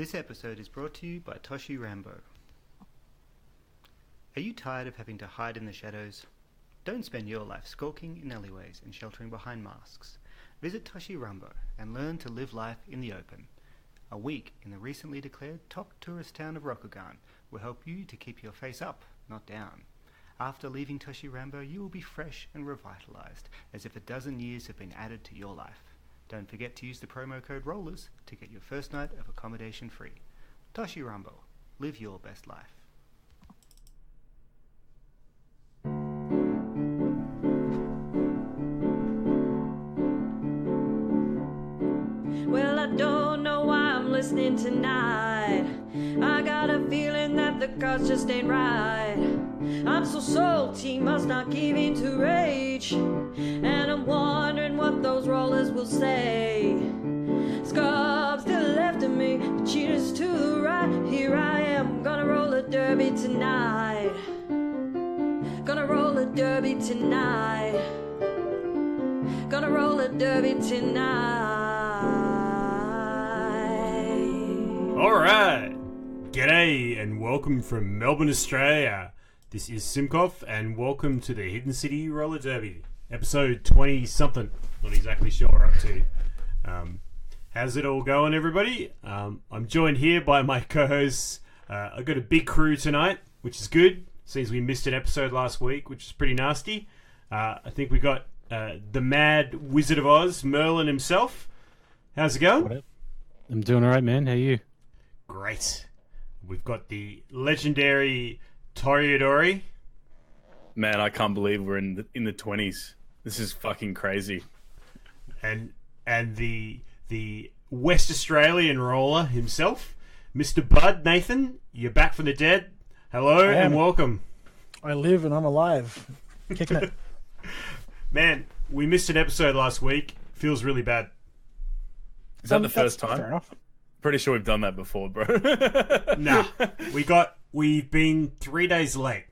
This episode is brought to you by Toshi Rambo. Are you tired of having to hide in the shadows? Don't spend your life skulking in alleyways and sheltering behind masks. Visit Toshi Rambo and learn to live life in the open. A week in the recently declared top tourist town of Rokugan will help you to keep your face up, not down. After leaving Toshi Rambo, you will be fresh and revitalized, as if a dozen years have been added to your life. Don't forget to use the promo code ROLLERS to get your first night of accommodation free. Toshi Rambo, live your best life. Well, I don't know why I'm listening tonight. I got a feeling that the cards just ain't right. I'm so salty, must not give in to rage. And I'm wondering what those rollers will say. Scrubs to the left of me, the cheaters to the right. Here I am, gonna roll a derby tonight. Gonna roll a derby tonight. Gonna roll a derby tonight. Alright, g'day and welcome from Melbourne, Australia. This is Simcof and welcome to the Hidden City Roller Derby, episode 20-something. Not exactly sure what we're up to. How's it all going, everybody? I'm joined here by my co-hosts. I've got a big crew tonight, which is good, since we missed an episode last week, which is pretty nasty. I think we got the mad Wizard of Oz, Merlin himself. How's it going? I'm doing alright, man. How are you? Great. We've got the legendary Toreadory. Man, I can't believe we're in the 20s. This is fucking crazy. And the West Australian roller himself, Mr. Bud Nathan. You're back from the dead. Hello and welcome. I live and I'm alive. Kicking it. Man, we missed an episode last week. Feels really bad. Is that the first time? Fair enough. Pretty sure we've done that before, bro. Nah, we've been 3 days late,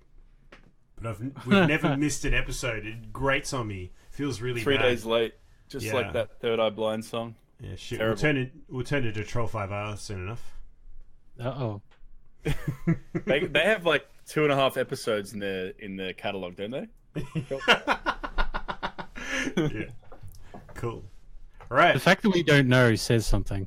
but we've never missed an episode. It grates on me. Feels really 3 bad. days late, just like that Third Eye Blind song. Yeah, shit. Terrible. We'll turn it to Troll 5R soon enough. Uh-oh. They have like 2.5 episodes in their catalog, don't they? Yeah. Cool. All right. The fact that we don't know says something.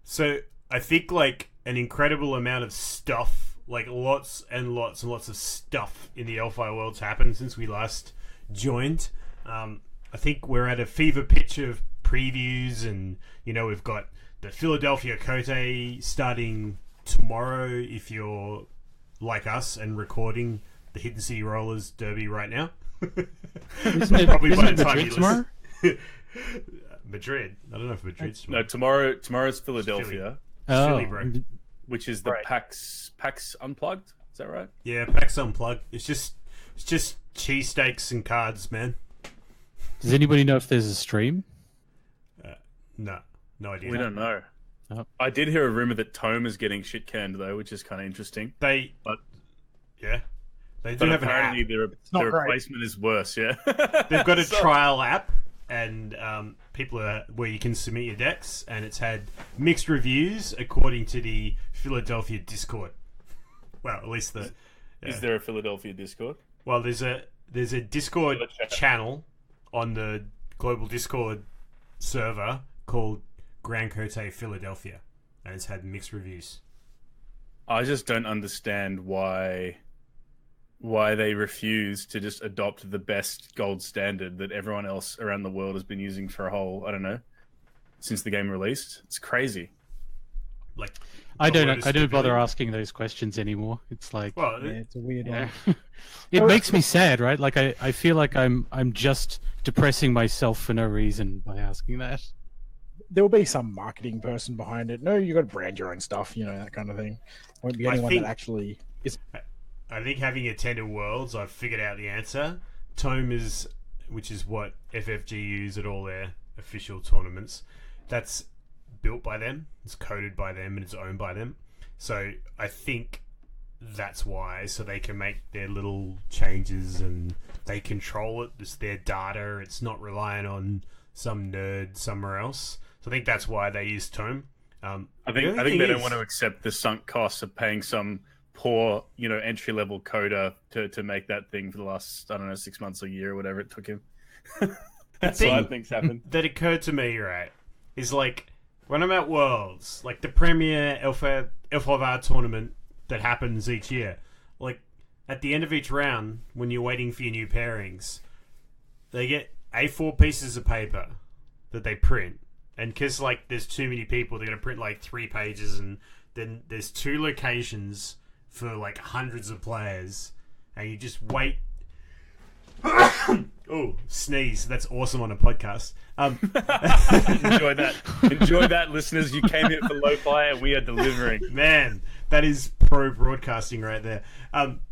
So I think like an incredible amount of stuff, like lots and lots and lots of stuff in the Elfi world's happened since we last joined. I think we're at a fever pitch of previews, and we've got the Philadelphia Kotei starting tomorrow if you're like us and recording the Hidden City Rollers Derby right now. Isn't Probably by it the time Madrid you tomorrow? Madrid. I don't know if Madrid's No, tomorrow. tomorrow's Philadelphia, Oh, Philly, bro. which is the Right. PAX Unplugged. Is that right? Yeah, PAX Unplugged. It's just cheesesteaks and cards, man. does anybody know if there's a stream? No idea. We don't know. Oh. I did hear a rumor that Tome is getting shit canned though, which is kind of interesting. They But do but have an app. apparently their not great. replacement is worse. Yeah, They've got a So- trial app, and people are where you can submit your decks, and it's had mixed reviews according to the Philadelphia Discord. Well, at least the Is there a Philadelphia Discord? well, there's a Discord Chat. channel on the global Discord server called Grand Kotei Philadelphia, and it's had mixed reviews. I just don't understand why they refuse to just adopt the best gold standard that everyone else around the world has been using for a whole, I don't know, since the game released. It's crazy. Like I a don't load of bother stupidity. asking those questions anymore. It's like Well, Yeah, it's a weird yeah. one. It makes me sad, right? Like I feel like I'm just depressing myself for no reason by asking that. There will be some marketing person behind it. No, you got to brand your own stuff, that kind of thing. Won't be I anyone think- that actually is. I think having attended Worlds, I've figured out the answer. Tome is, which is what FFG use at all their official tournaments. That's built by them, it's coded by them, and it's owned by them. So I think that's why. So they can make their little changes and they control it. It's their data. It's not reliant on some nerd somewhere else. So I think that's why they use Tome. I think they don't want to accept the sunk costs of paying some poor, entry level coder to make that thing for the last 6 months or a year or whatever it took him. That's what I think's happened. That occurred to me, right, is like when I'm at Worlds, like the premier L5R tournament that happens each year, like at the end of each round, when you're waiting for your new pairings, they get A4 pieces of paper that they print. And because, like, there's too many people, they're going to print, like, 3 pages, and then there's 2 locations for, like, hundreds of players, and you just wait. Oh, sneeze. That's awesome on a podcast. Enjoy that. Enjoy that, listeners. You came here for lo-fi, and we are delivering. Man, that is pro broadcasting right there.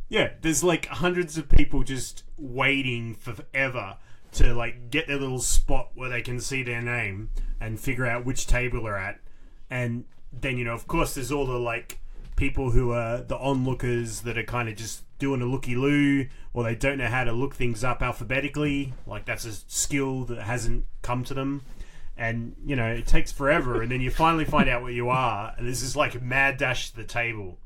Yeah, there's, like, hundreds of people just waiting forever to, like, get their little spot where they can see their name and figure out which table they're at. And then, of course, there's all the, like, people who are the onlookers that are kind of just doing a looky-loo, or they don't know how to look things up alphabetically. Like, that's a skill that hasn't come to them. And, it takes forever, and then you finally find out where you are, and this is like a mad dash to the table.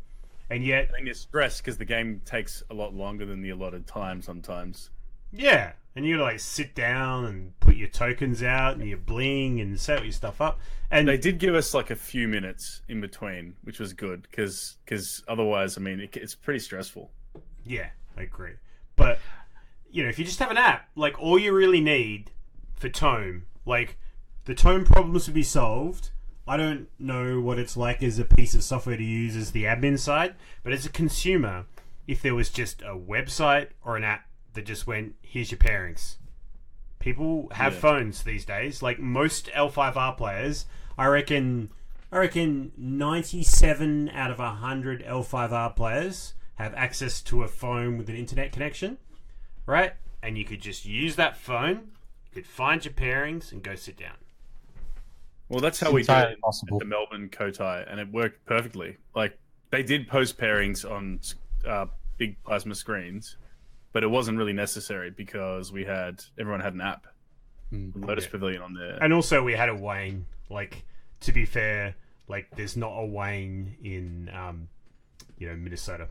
And yet... And you're stressed because the game takes a lot longer than the allotted time sometimes. Yeah, and you gotta like sit down and put your tokens out and your bling and set your stuff up. And they did give us like a few minutes in between, which was good because otherwise, I mean, it's pretty stressful. Yeah, I agree. But if you just have an app, like all you really need for Tome, like the Tome problems would be solved. I don't know what it's like as a piece of software to use as the admin side, but as a consumer, if there was just a website or an app that just went, here's your pairings. People have phones these days. Like most L5R players, I reckon 97 out of 100 L5R players have access to a phone with an internet connection, right? And you could just use that phone, you could find your pairings and go sit down. Well, that's how we did it at the Melbourne Kotei, and it worked perfectly. Like, they did post pairings on big plasma screens, but it wasn't really necessary because everyone had an app. Lotus Pavilion on there. And also we had a Wayne. Like, to be fair, like there's not a Wayne in Minnesota.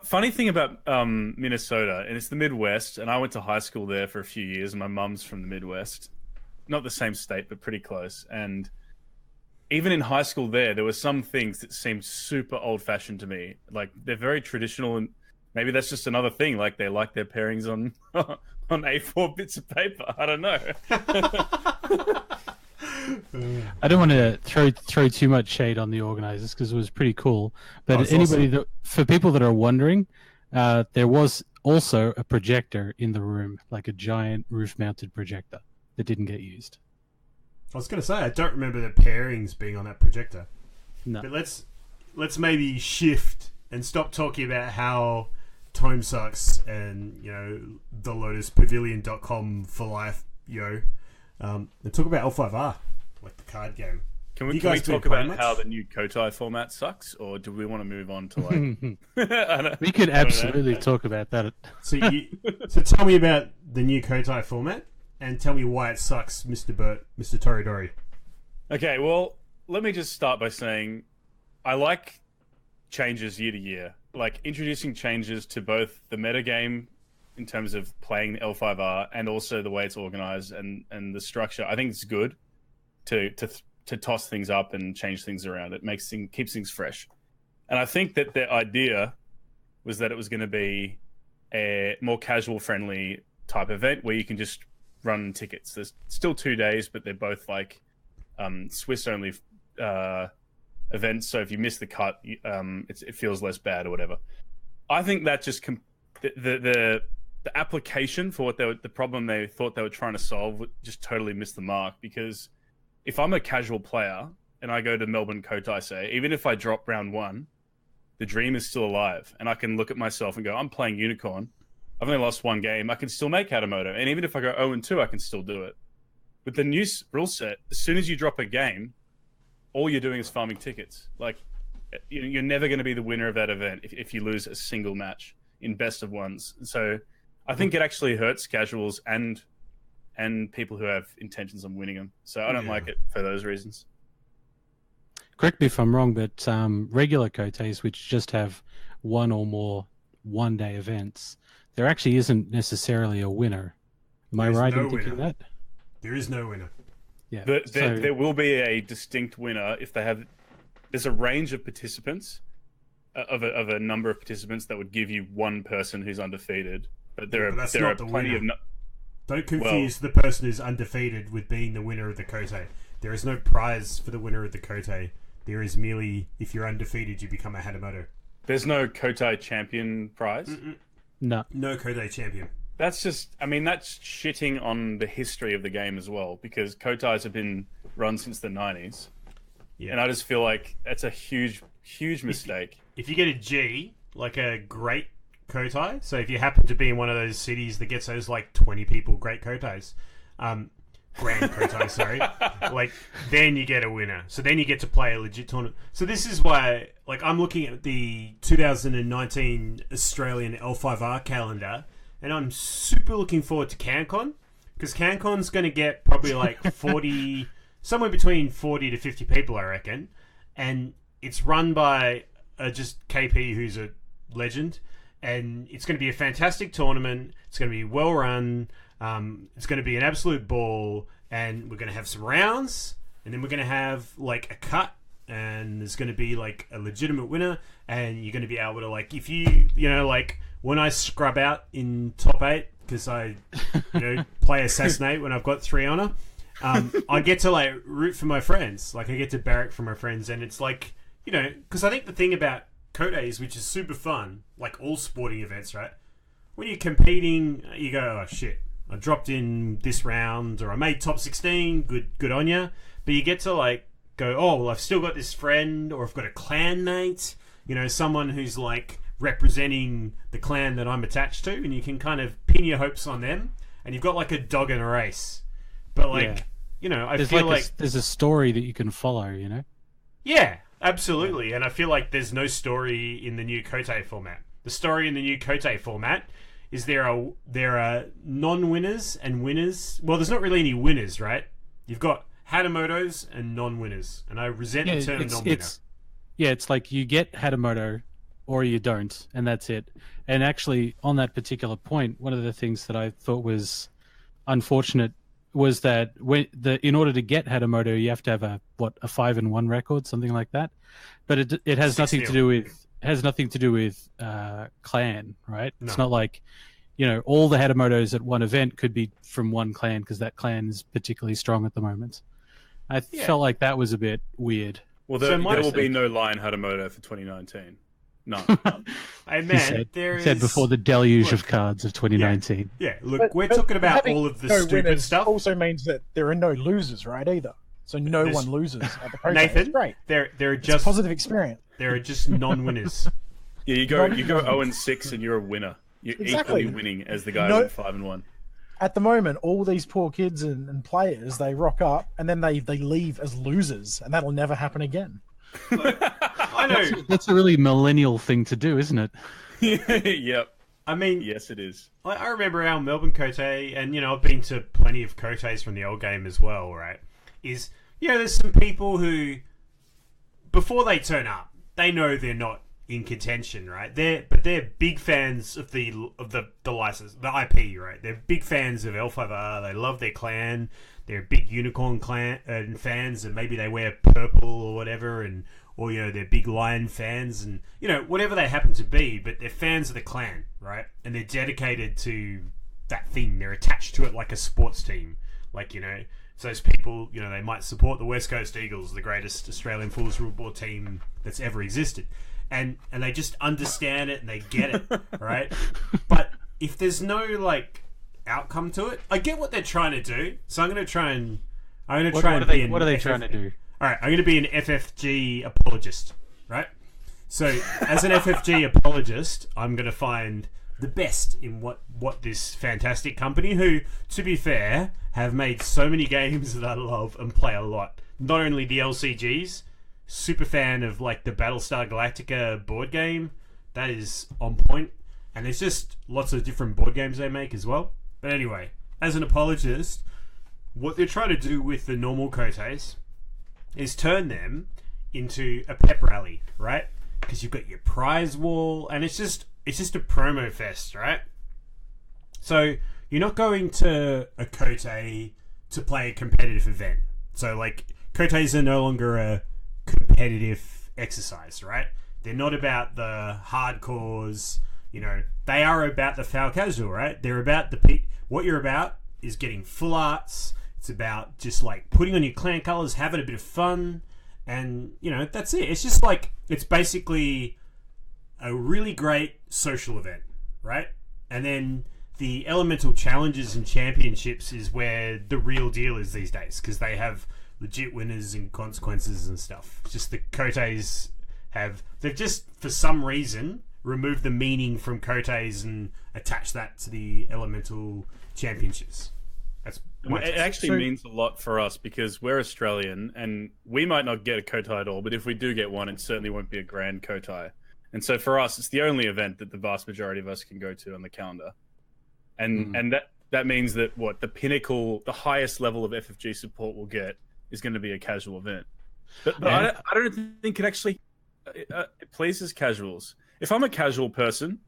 Funny thing about Minnesota, and it's the Midwest, and I went to high school there for a few years, and my mum's from the Midwest. Not the same state, but pretty close. And even in high school there were some things that seemed super old-fashioned to me. Like, they're very traditional, and maybe that's just another thing. Like, they like their pairings on A4 bits of paper. I don't know. I don't want to throw too much shade on the organizers because it was pretty cool. But for people that are wondering, there was also a projector in the room, like a giant roof-mounted projector that didn't get used. I was going to say, I don't remember the pairings being on that projector. No. But let's maybe shift and stop talking about how Tome sucks and, the LotusPavilion.com for life, and talk about L5R, like the card game. Can we talk about how the new Kotei format sucks, or do we want to move on to like... We could absolutely talk about that. So tell me about the new Kotei format, and tell me why it sucks, Mr. Burt, Mr. Toreadory. Okay, well, let me just start by saying I like changes year to year. Like, introducing changes to both the metagame in terms of playing the L5R and also the way it's organized and the structure. I think it's good to toss things up and change things around. It keeps things fresh. And I think that the idea was that it was going to be a more casual friendly type event where you can just run tickets. There's still 2 days, but they're both like Swiss only events. So if you miss the cut, it feels less bad or whatever. I think that just the application for the problem they thought they were trying to solve just totally missed the mark. Because if I'm a casual player and I go to Melbourne Kotei, say, even if I drop round 1, the dream is still alive, and I can look at myself and go, I'm playing Unicorn. I've only lost 1 game. I can still make Hatamoto. And even if I go 0-2, I can still do it. With the new rule set, as soon as you drop a game, all you're doing is farming tickets. Like, you're never going to be the winner of that event if you lose a single match in best of ones. So I think it actually hurts casuals and people who have intentions on winning them. So I don't like it for those reasons. correct me if I'm wrong, but regular Koteis, which just have one or more one-day events, there actually isn't necessarily a winner. Am I right in thinking that? There is no winner. Yeah. There will be a distinct winner if they have. There's a range of participants, of a number of participants that would give you one person who's undefeated. But there are plenty of. Don't confuse the person who's undefeated with being the winner of the Kotei. There is no prize for the winner of the Kotei. There is merely, if you're undefeated, you become a Hatamoto. There's no Kotei champion prize? No. No Kotei champion. That's just, I mean, that's shitting on the history of the game as well, because Koteis have been run since the 90s. Yeah. And I just feel like that's a huge, huge mistake. If you get a G, like a great Kotei, so if you happen to be in one of those cities that gets those, like, 20 people great Koteis, Grand Kotei, sorry, like, then you get a winner. So then you get to play a legit tournament. So this is why, like, I'm looking at the 2019 Australian L5R calendar, and I'm super looking forward to CanCon, because CanCon's going to get probably like 40, somewhere between 40 to 50 people, I reckon, and it's run by just KP, who's a legend, and it's going to be a fantastic tournament. It's going to be well run. It's going to be an absolute ball, and we're going to have some rounds, and then we're going to have like a cut, and there's going to be like a legitimate winner, and you're going to be able to, like, if you know, like when I scrub out in top 8 because I play assassinate when I've got 3 honor, I get to like root for my friends, like I get to barrack for my friends, and it's like, because I think the thing about Koteis, which is super fun, like all sporting events, right? When you're competing, you go, oh shit, I dropped in this round, or I made top 16, good on ya. But you get to like go, oh, well, I've still got this friend, or I've got a clan mate, someone who's like representing the clan that I'm attached to, and you can kind of pin your hopes on them, and you've got like a dog in a race. But like, I feel like there's a story that you can follow, Yeah, absolutely. And I feel like there's no story in the new Kotei format. The story in the new Kotei format is there are non-winners and winners. Well, there's not really any winners, right? You've got Hatamotos and non-winners, and I resent the term non-winner. It's like you get Hatamoto or you don't, and that's it. And actually, on that particular point, one of the things that I thought was unfortunate was that in order to get Hatamoto, you have to have a 5-1 record, something like that. But it has nothing to do with clan, right? No. It's not like all the Hatamotos at one event could be from one clan because that clan is particularly strong at the moment. I felt like that was a bit weird. Well, there will be no Lion Hatamoto for 2019. No. He said before the deluge of cards of 2019. Yeah, look, we're talking about all of the stupid stuff. Also means that there are no losers, right? Either. So no one loses at the Kotei. Nathan, it's great. There are it's just a positive experience. There are just non-winners. Yeah, you go 0-6 and you're a winner. You're equally winning as the guy who went 5-1. At the moment, all these poor kids and players, they rock up and then they leave as losers, and that'll never happen again. I know. That's a really millennial thing to do, isn't it? Yep. I mean, yes, it is. I remember our Melbourne Kotei, and I've been to plenty of Koteis from the old game as well, right? There's some people who, before they turn up, they know they're not in contention, right? They're big fans of the license, the IP, right? They're big fans of L5R. They love their clan. They're big Unicorn clan fans, and maybe they wear purple or whatever, or they're big Lion fans, and whatever they happen to be. But they're fans of the clan, right? And they're dedicated to that thing. They're attached to it like a sports team, like So those people, they might support the West Coast Eagles, the greatest Australian Fool's Rule Board team that's ever existed. And they just understand it and they get it, right? But if there's no, outcome to it, I get what they're trying to do. So I'm going to try and... What are they trying to do? All right, I'm going to be an FFG apologist, right? So as an FFG apologist, I'm going to find the best in what this fantastic company, who, to be fair, have made so many games that I love and play a lot. Not only the LCGs, super fan of the Battlestar Galactica board game. That is on point. And there's just lots of different board games they make as well. But anyway, as an apologist, what they're trying to do with the normal Koteis is turn them into a pep rally, right? Because you've got your prize wall, and it's just a promo fest, right? So you're not going to a Kotei to play a competitive event. So like Koteis are no longer a competitive exercise, right? They're not about the hardcores. They are about the foul casual, right? They're about what you're about is getting full arts. It's about just like putting on your clan colors, having a bit of fun, and that's it. It's just like it's basically a really great social event, right? And then the elemental challenges and championships is where the real deal is these days, because they have legit winners and consequences and stuff. It's just the Koteis they've just for some reason removed the meaning from Koteis and attached that to the elemental championships. That's it actually means a lot for us because we're Australian and we might not get a Kotei at all, but if we do get one, it certainly won't be a Grand Kotei. And so for us, it's the only event that the vast majority of us can go to on the calendar. And that means that the pinnacle, the highest level of FFG support we'll get is going to be a casual event. But I don't think it actually it pleases casuals. If I'm a casual person,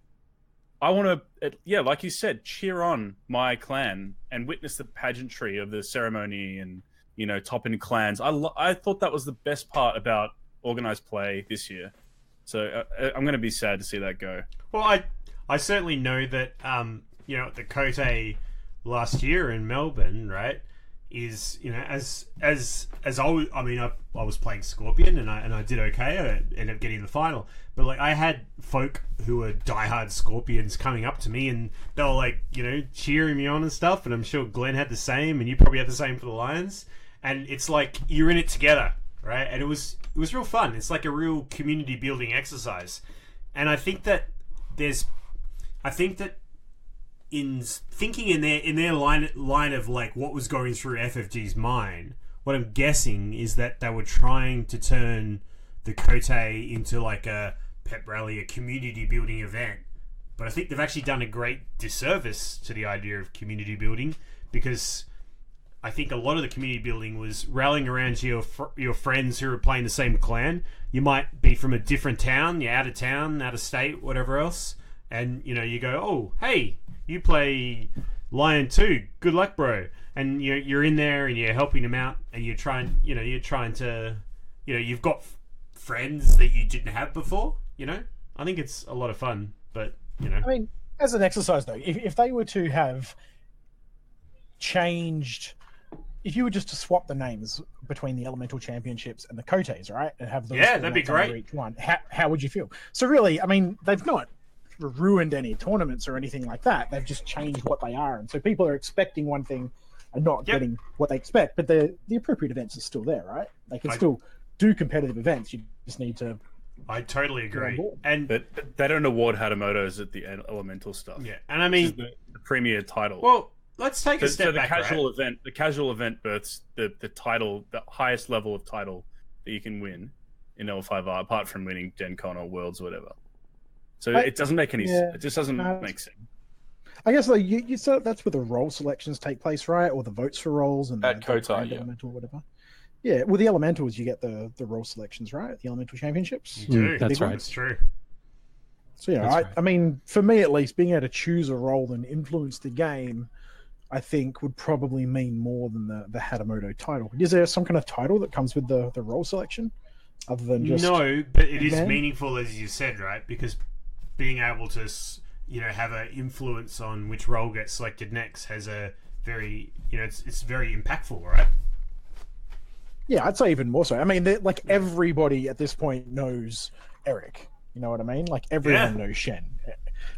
I want to, like you said, cheer on my clan and witness the pageantry of the ceremony and, top-end clans. I thought that was the best part about organized play this year. So I'm going to be sad to see that go. Well, I certainly know that, the Kotei last year in Melbourne, right, is, as I was playing Scorpion and I did okay. I ended up getting the final. But like I had folk who were diehard Scorpions coming up to me and they were like, cheering me on and stuff. And I'm sure Glenn had the same, and you probably had the same for the Lions. And it's like you're in it together, right? And it was real fun. It's like a real community building exercise. And I think that in thinking in their line of like what was going through FFG's mind, what I'm guessing is that they were trying to turn the Kotei into like a pep rally, a community building event. But I think they've actually done a great disservice to the idea of community building, because I think a lot of the community building was rallying around your friends who are playing the same clan. You might be from a different town, you're out of state, whatever else, and you go, oh hey, you play Lion 2, good luck, bro. And you're in there and you're helping them out, and you're trying to, you've got friends that you didn't have before. I think it's a lot of fun. But I mean, as an exercise though, if they were to have changed, if you were just to swap the names between the Elemental Championships and the Koteis, right, and have those that'd be great. Each one, how would you feel? So really, I mean, they've not ruined any tournaments or anything like that. They've just changed what they are, and so people are expecting one thing and not getting what they expect. But the appropriate events are still there, right? They can still do competitive events. You just need to. I totally agree. But they don't award Hatamotos at the elemental stuff. Yeah, and I mean the premier title. Well, let's take a step back. The casual event births the title, the highest level of title that you can win in L5R, apart from winning Gen Con or Worlds or whatever. So it doesn't make any sense. It just doesn't make sense. I guess like you so that's where the role selections take place, right? Or the votes for roles and at Kotei, Elemental or whatever. Yeah, with the Elementals you get the role selections, right? The Elemental Championships. You do. That's right. That's true. So I mean, for me at least, being able to choose a role and influence the game, I think would probably mean more than the Hatamoto title. Is there some kind of title that comes with the role selection, other than just but it is meaningful, as you said, right? Because being able to have an influence on which role gets selected next has a very it's very impactful, right? Yeah, I'd say even more so. I mean, like everybody at this point knows Eric. You know what I mean? Like everyone knows Shen.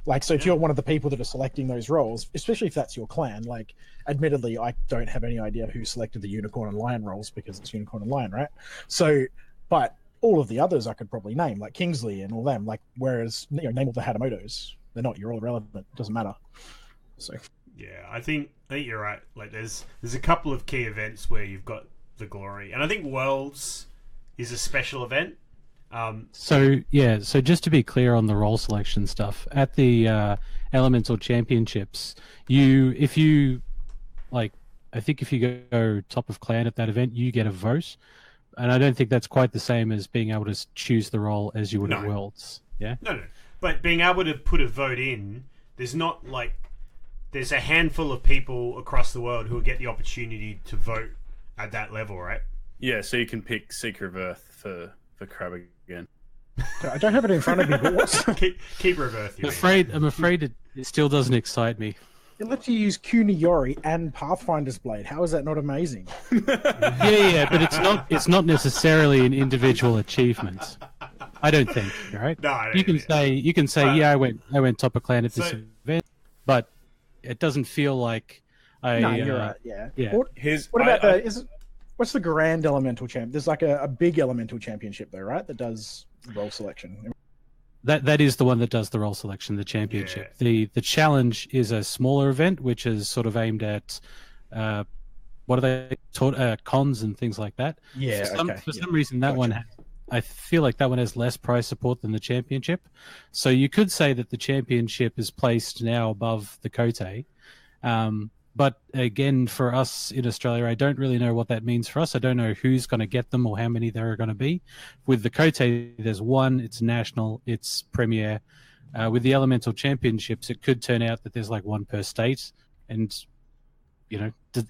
Like, so if you're one of the people that are selecting those roles, especially if that's your clan, like, admittedly, I don't have any idea who selected the Unicorn and Lion roles because it's Unicorn and Lion, right? So, but all of the others I could probably name, like Kingsley and all them. Like, whereas name all the Hatamotos, they're not. You're all irrelevant. It doesn't matter. So. Yeah, I think you're right. Like, there's a couple of key events where you've got the glory, and I think Worlds is a special event. So just to be clear on the role selection stuff, at the Elemental Championships, I think if you go top of clan at that event, you get a vote. And I don't think that's quite the same as being able to choose the role as you would at Worlds. Yeah. No. But being able to put a vote in, there's a handful of people across the world who will get the opportunity to vote at that level, right? Yeah, so you can pick Seeker of Earth for Crab again. I don't have it in front of me, but what's... Keeper of Earth. I'm afraid it still doesn't excite me. It lets you use Kuniyori and Pathfinder's Blade. How is that not amazing? Yeah, but it's not necessarily an individual achievement. I don't think, right? No, I don't you can say, yeah, I went top of clan at this event, but it doesn't feel like No, you're right. Yeah. What What's the Grand Elemental Champ? There's like a big Elemental Championship though, right? That does role selection. That is the one that does the role selection, the championship. Yeah. The challenge is a smaller event, which is sort of aimed at what are they taught cons and things like that. Yeah. For some reason, that one I feel like that one has less prize support than the championship. So you could say that the championship is placed now above the Kotei. But again, for us in Australia, I don't really know what that means for us. I don't know who's going to get them or how many there are going to be. With the Kotei, there's one, it's national, it's premier. With the Elemental Championships, it could turn out that there's like one per state. And,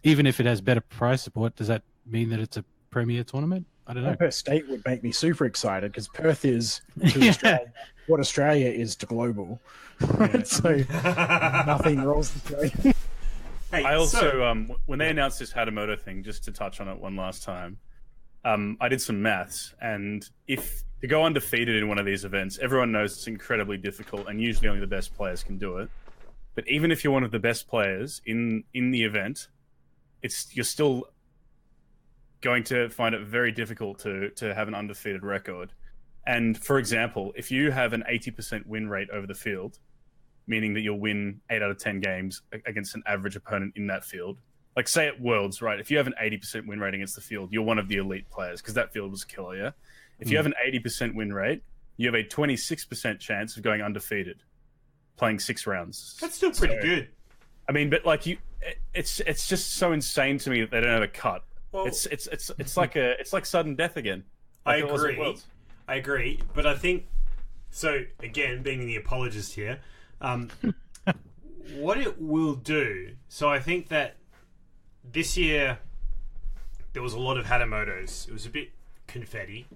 even if it has better prize support, does that mean that it's a premier tournament? I don't know. One per state would make me super excited because Perth is to Australia what Australia is to global. So nothing rolls the way. Hey, I also, when they announced this Hatamoto thing, just to touch on it one last time, I did some maths, and if to go undefeated in one of these events, everyone knows it's incredibly difficult, and usually only the best players can do it. But even if you're one of the best players in the event, you're still going to find it very difficult to have an undefeated record. And for example, if you have an 80% win rate over the field, meaning that you'll win 8 out of 10 games against an average opponent in that field. Like, say at Worlds, right? If you have an 80% win rate against the field, you're one of the elite players because that field was killer, yeah? If you have an 80% win rate, you have a 26% chance of going undefeated, playing 6 rounds. That's still pretty good. I mean, but like it's just so insane to me that they don't have a cut. Well, it's like sudden death again. Like I agree, but I think so. Again, being the apologist here. What it will do, so I think that this year there was a lot of Hatamotos. It was a bit confetti,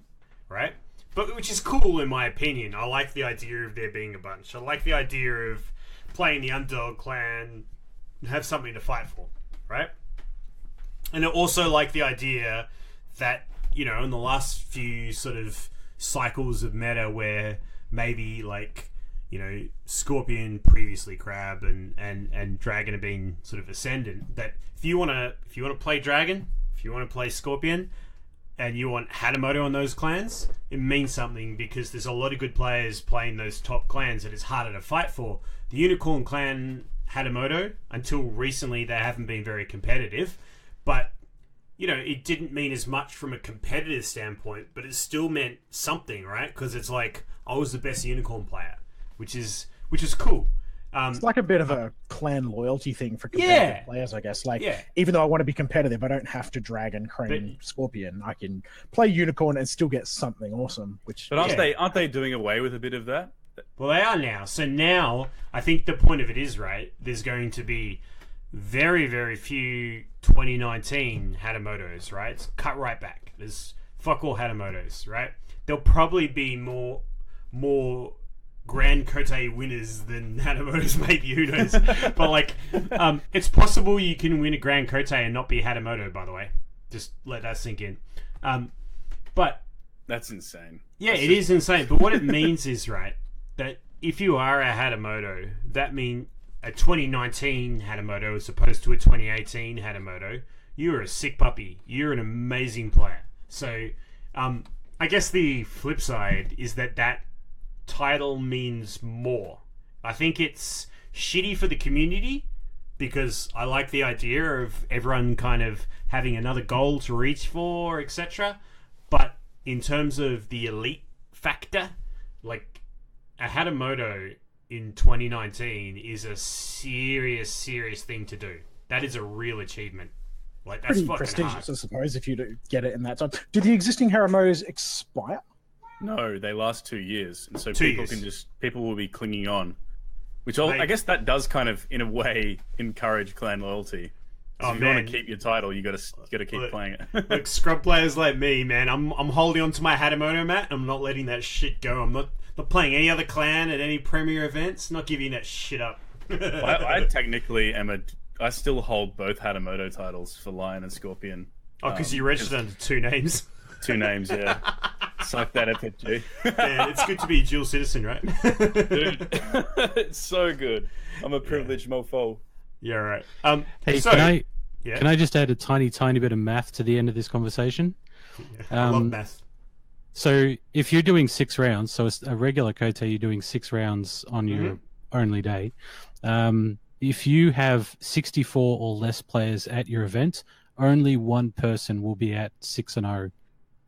right? But which is cool in my opinion. I like the idea of there being a bunch. I like the idea of playing the underdog clan and have something to fight for, right? And I also like the idea that, in the last few sort of cycles of meta where maybe like Scorpion, previously Crab, and Dragon have been sort of ascendant. That if you want to play Dragon, if you want to play Scorpion, and you want Hatamoto on those clans, it means something because there's a lot of good players playing those top clans that it's harder to fight for. The Unicorn clan Hatamoto, until recently, they haven't been very competitive, but it didn't mean as much from a competitive standpoint, but it still meant something, right? Because it's like I was the best Unicorn player. Which is cool. It's like a bit of a clan loyalty thing for competitive players, I guess. Like, even though I want to be competitive, I don't have to Dragon, Crane, Scorpion. I can play Unicorn and still get something awesome. But aren't they doing away with a bit of that? Well, they are now. So now, I think the point of it is, right, there's going to be very, very few 2019 Hatamotos, right? It's cut right back. There's fuck all Hatamotos, right? There'll probably be more Grand Kotei winners than Hatamotos, maybe, who knows. But it's possible you can win a Grand Kotei and not be Hatamoto, by the way. Just let that sink in. But that's insane. Yeah, it is insane. But what it means is, right, that if you are a Hatamoto, that means a 2019 Hatamoto as opposed to a 2018 Hatamoto, you're a sick puppy. You're an amazing player. So I guess the flip side is that title means more. I think it's shitty for the community because I like the idea of everyone kind of having another goal to reach for, etc. But in terms of the elite factor, like a Hatamoto in 2019 is a serious thing to do. That is a real achievement. Like that's Pretty fucking prestigious, hard. I suppose, if you do get it in that time. Do the existing Haramotos expire? No, they last 2 years, and so 2 people years. people will be clinging on, which Mate. I guess that does kind of, in a way, encourage clan loyalty. Oh, If you man. want to keep your title, you got to keep Look, playing it. Like scrub players like me, man, I'm holding on to my Hatamoto mat. I'm not letting that shit go. I'm not playing any other clan at any premier events. Not giving that shit up. I technically I still hold both Hatamoto titles for Lion and Scorpion. Oh, because you registered under 2 names. 2 names, yeah. Suck that epic, G. Yeah, it's good to be a dual citizen, right? Dude, it's so good. I'm a privileged mofo. Yeah, right. Hey, so, can I just add a tiny bit of math to the end of this conversation? I love math. So if you're doing 6 rounds, so it's a regular Kotei, you're doing 6 rounds on your only day. If you have 64 or less players at your event, only one person will be at 6-0.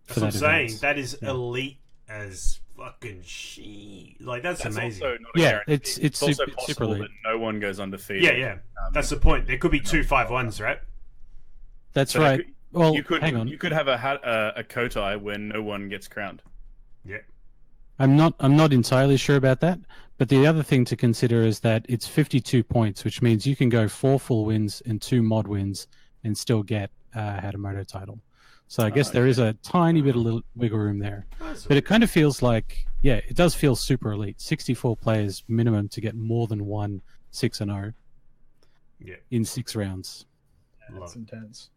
That's what I'm saying. That is elite as fucking shit. Like that's amazing. Also not a guarantee. It's also super possible elite. that no one goes undefeated. Yeah. That's the point. There could be 2 5-1s, right? That's So right. Well, you could hang on. You could have a Kotai where no one gets crowned. Yeah. I'm not entirely sure about that, but the other thing to consider is that it's 52 points, which means you can go 4 full wins and 2 mod wins and still get a Hatamoto title. So I guess there is a tiny bit of little wiggle room there. But it kind of feels like, yeah, it does feel super elite. 64 players minimum to get more than one 6-0 in 6 rounds. That's intense.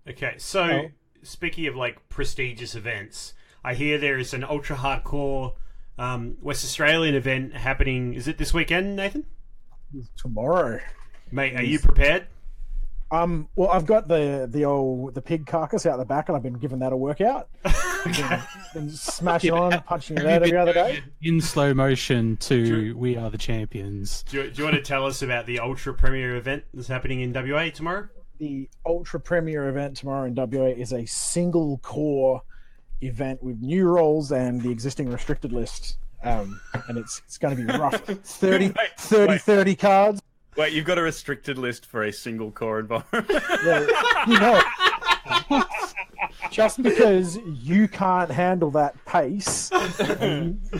Okay, so speaking of like prestigious events, I hear there is an ultra hardcore West Australian event happening. Is it this weekend, Nathan? Tomorrow. Mate, are you prepared? Well, I've got the pig carcass out the back, and I've been giving that a workout. been smashing on, punching it out every other day. In slow motion to We Are the Champions. Do you want to tell us about the Ultra Premier event that's happening in WA tomorrow? The Ultra Premier event tomorrow in WA is a single core event with new roles and the existing restricted list. And it's going to be rough. 30 cards. Wait, you've got a restricted list for a single core environment? Yeah, you know, just because you can't handle that pace,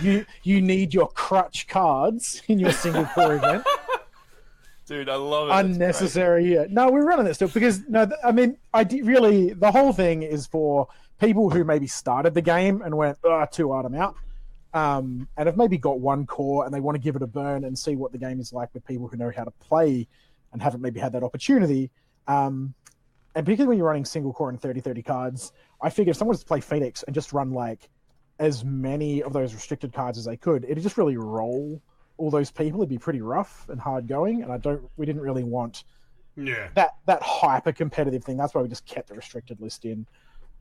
you need your crutch cards in your single core event. Dude, I love it. Unnecessary. Yeah. No, we're running this still because really the whole thing is for people who maybe started the game and went, too hard, I'm out. And have maybe got one core and they want to give it a burn and see what the game is like with people who know how to play and haven't maybe had that opportunity. And particularly when you're running single core and 30 cards, I figured if someone was to play Phoenix and just run like as many of those restricted cards as they could, it'd just really roll all those people. It'd be pretty rough and hard going. And we didn't really want that hyper competitive thing. That's why we just kept the restricted list in.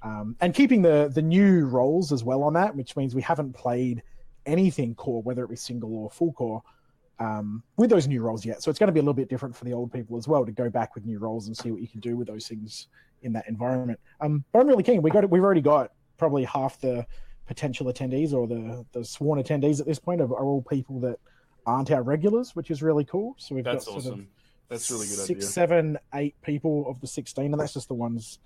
And keeping the new roles as well on that, which means we haven't played anything core, whether it be single or full core, with those new roles yet. So it's going to be a little bit different for the old people as well to go back with new roles and see what you can do with those things in that environment. But I'm really keen. We've already got probably half the potential attendees or the sworn attendees at this point are all people that aren't our regulars, which is really cool. So we've got awesome. sort of That's really good 6, idea. 7, 8 people of the 16, and that's just the ones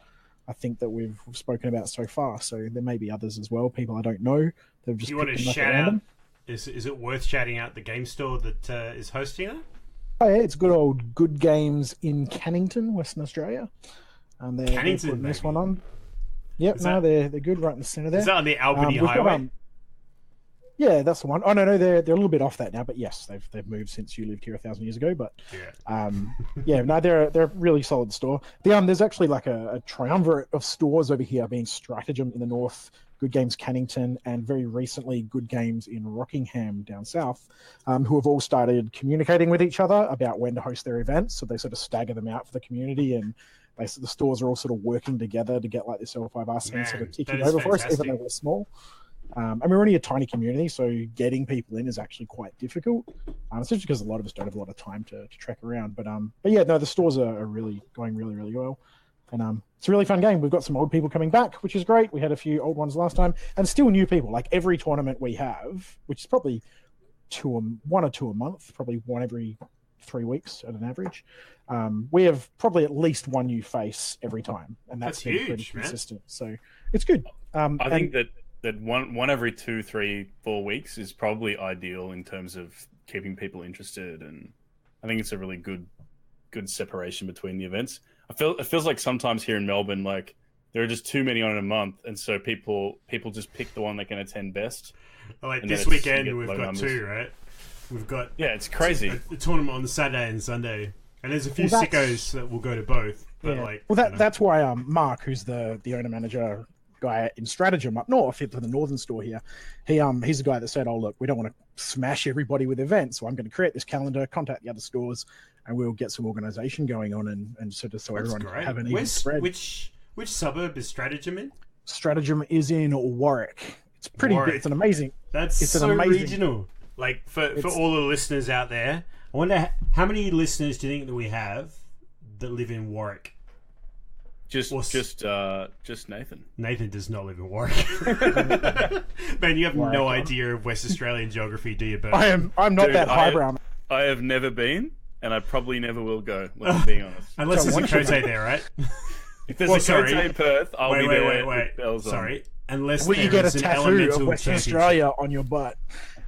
I think that we've spoken about so far. So there may be others as well, people I don't know. They've just Do you want to picked them up at shout out? random. Is it worth shouting out the game store that is hosting that? Oh yeah, it's good old Good Games in Cannington, Western Australia. They're Cannington, putting this baby. one on. Yep, they're good right in the centre there. Is that on the Albany We've got, Highway? yeah, that's the one. Oh no, they're a little bit off that now, but yes, they've moved since you lived here 1,000 years ago. But they're a really solid store. There's actually like a triumvirate of stores over here, being Stratagem in the north, Good Games Cannington, and very recently Good Games in Rockingham down south, who have all started communicating with each other about when to host their events. So they sort of stagger them out for the community, and the stores are all sort of working together to get like this L5R scene sort of ticking over for us, even though we're small. And we're only a tiny community, so getting people in is actually quite difficult. Especially because a lot of us don't have a lot of time to trek around. But yeah, no, the stores are really going really, really well. And it's a really fun game. We've got some old people coming back, which is great. We had a few old ones last time, and still new people. Like every tournament we have, which is probably 1 or 2 a month, probably one every 3 weeks at an average. We have probably at least one new face every time, and that's been huge, pretty man. consistent. So it's good. I think that one every 2, 3, 4 weeks is probably ideal in terms of keeping people interested, and I think it's a really good separation between the events. It feels like sometimes here in Melbourne, like there are just too many on in a month, and so people just pick the one they can attend best. Like this weekend, we've got numbers. 2, right? We've got it's crazy. The tournament on Saturday and Sunday, and there's a few sickos that will go to both. But that's why Mark, who's the owner manager guy in Stratagem up north, for the northern store here, he's the guy that said, "Oh look, we don't want to smash everybody with events, so I'm going to create this calendar, contact the other stores, and we'll get some organisation going on, and sort of so everyone can have an even spread." Which suburb is Stratagem in? Stratagem is in Warwick. It's pretty big. It's an amazing. It's so regional. Like for all the listeners out there, I wonder how many listeners do you think that we have that live in Warwick? Just Nathan. Nathan does not live in Warwick. Man, you have no idea of West Australian geography, do you, Bert? I'm not that highbrow. I have never been, and I probably never will go, let's be honest. Unless there's a Kotei there, right? If there's a Kotei in Perth, I'll be there. Wait. Sorry. Unless will you get a an tattoo of Western Australia on your butt?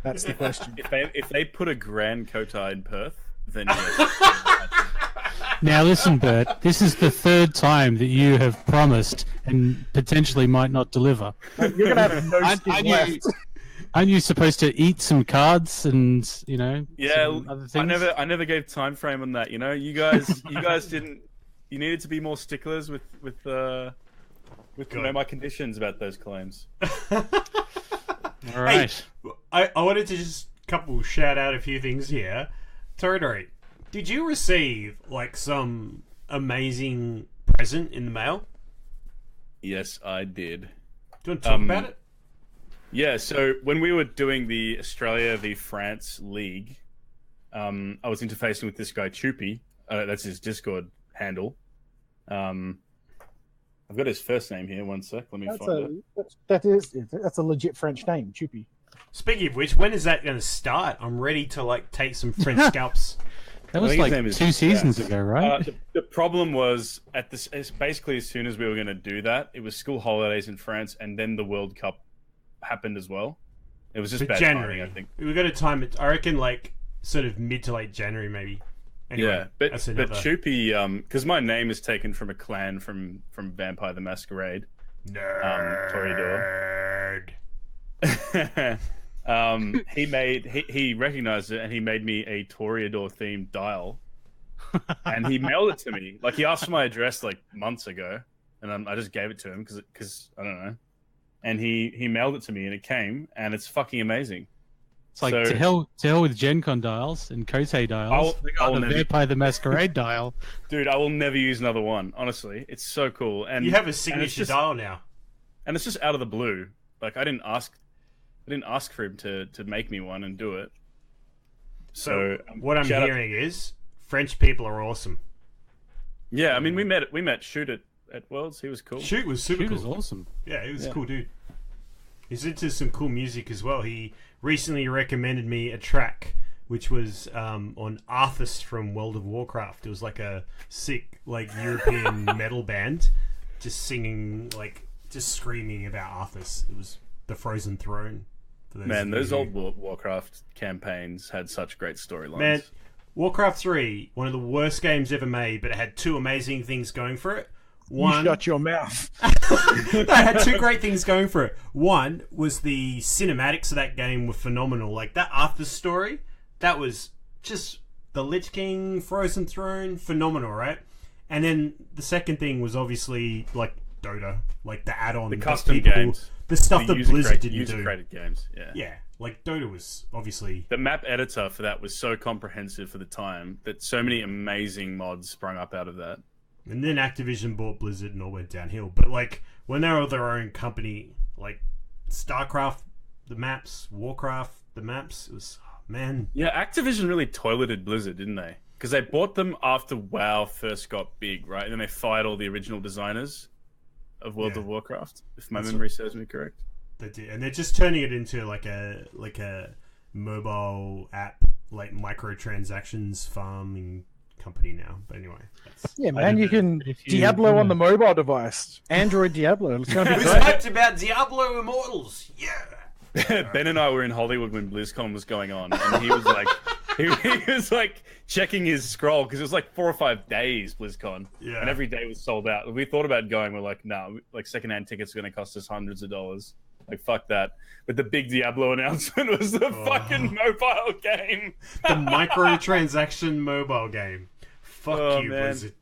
That's the question. If they put a Grand Kotei in Perth, then yes. Now listen, Bert, this is the 3rd time that you have promised and potentially might not deliver. You're going to have no skin left. Aren't you supposed to eat some cards and, some other things? I never gave time frame on that, You guys didn't. You needed to be more sticklers with my conditions about those claims. All right. Hey, I wanted to just shout out a few things here. Toreadory, did you receive some amazing present in the mail? Yes, I did. Do you want to talk about it? Yeah, so when we were doing the Australia v France League, I was interfacing with this guy Choopy. That's his Discord handle. I've got his first name here. One sec, let me find it. That's a legit French name, Choopy. Speaking of which, when is that going to start? I'm ready to take some French scalps. That was 2 seasons ago, right? The problem was basically as soon as we were going to do that, it was school holidays in France, and then the World Cup happened as well. It was just bad January. timing, I think. We got to time it. I reckon sort of mid to late January, maybe. Anyway, but Choopy, because my name is taken from a clan from Vampire the Masquerade. Nerd. Toreador. He recognized it, and he made me a Toreador themed dial, and he mailed it to me. He asked for my address months ago, and I just gave it to him because I don't know. And he mailed it to me, and it came, and it's fucking amazing. It's to hell with Gen Con dials and Kotei dials. I'll the never... Vampire the Masquerade dial. Dude, I will never use another one. Honestly, it's so cool. And you have a signature dial now, and it's just out of the blue. I didn't ask for him to make me one and do it. So what I'm hearing is French people are awesome. Yeah, I mean we met Shoot at Worlds. He was cool. Shoot was super cool. Was awesome. Yeah, he was a cool dude. He's into some cool music as well. He recently recommended me a track which was on Arthas from World of Warcraft. It was a sick European metal band just singing just screaming about Arthas. It was the Frozen Throne. Those old Warcraft campaigns had such great storylines. Man, Warcraft 3, one of the worst games ever made, but it had 2 amazing things going for it. One, you shut your mouth. It had 2 great things going for it. One was the cinematics of that game were phenomenal. That Arthas story, that was just the Lich King, Frozen Throne, phenomenal, right? And then the second thing was obviously Dota, the add-on, the custom games, the stuff that Blizzard didn't do. User-created games, yeah. Dota was obviously the map editor for that was so comprehensive for the time that so many amazing mods sprung up out of that. And then Activision bought Blizzard and all went downhill. But when they were their own company, StarCraft, the maps, Warcraft, the maps, it was man. Yeah, Activision really toileted Blizzard, didn't they? Because they bought them after WoW first got big, right? And then they fired all the original designers of World of Warcraft, if my memory serves me correct. They did, and they're just turning it into a mobile app like microtransactions farming company now. But anyway, yeah, man, you can Diablo on the mobile device, Android Diablo. It's gonna be Who's great. hyped about Diablo Immortals? Yeah. Ben and I were in Hollywood when BlizzCon was going on, and he was like, he was like checking his scroll because it was like 4 or 5 days BlizzCon, and every day was sold out. We thought about going. We're like, no, like secondhand tickets are going to cost us hundreds of dollars. Like fuck that. But the big Diablo announcement was the fucking mobile game. The microtransaction mobile game. Fuck you, man. Blizzard.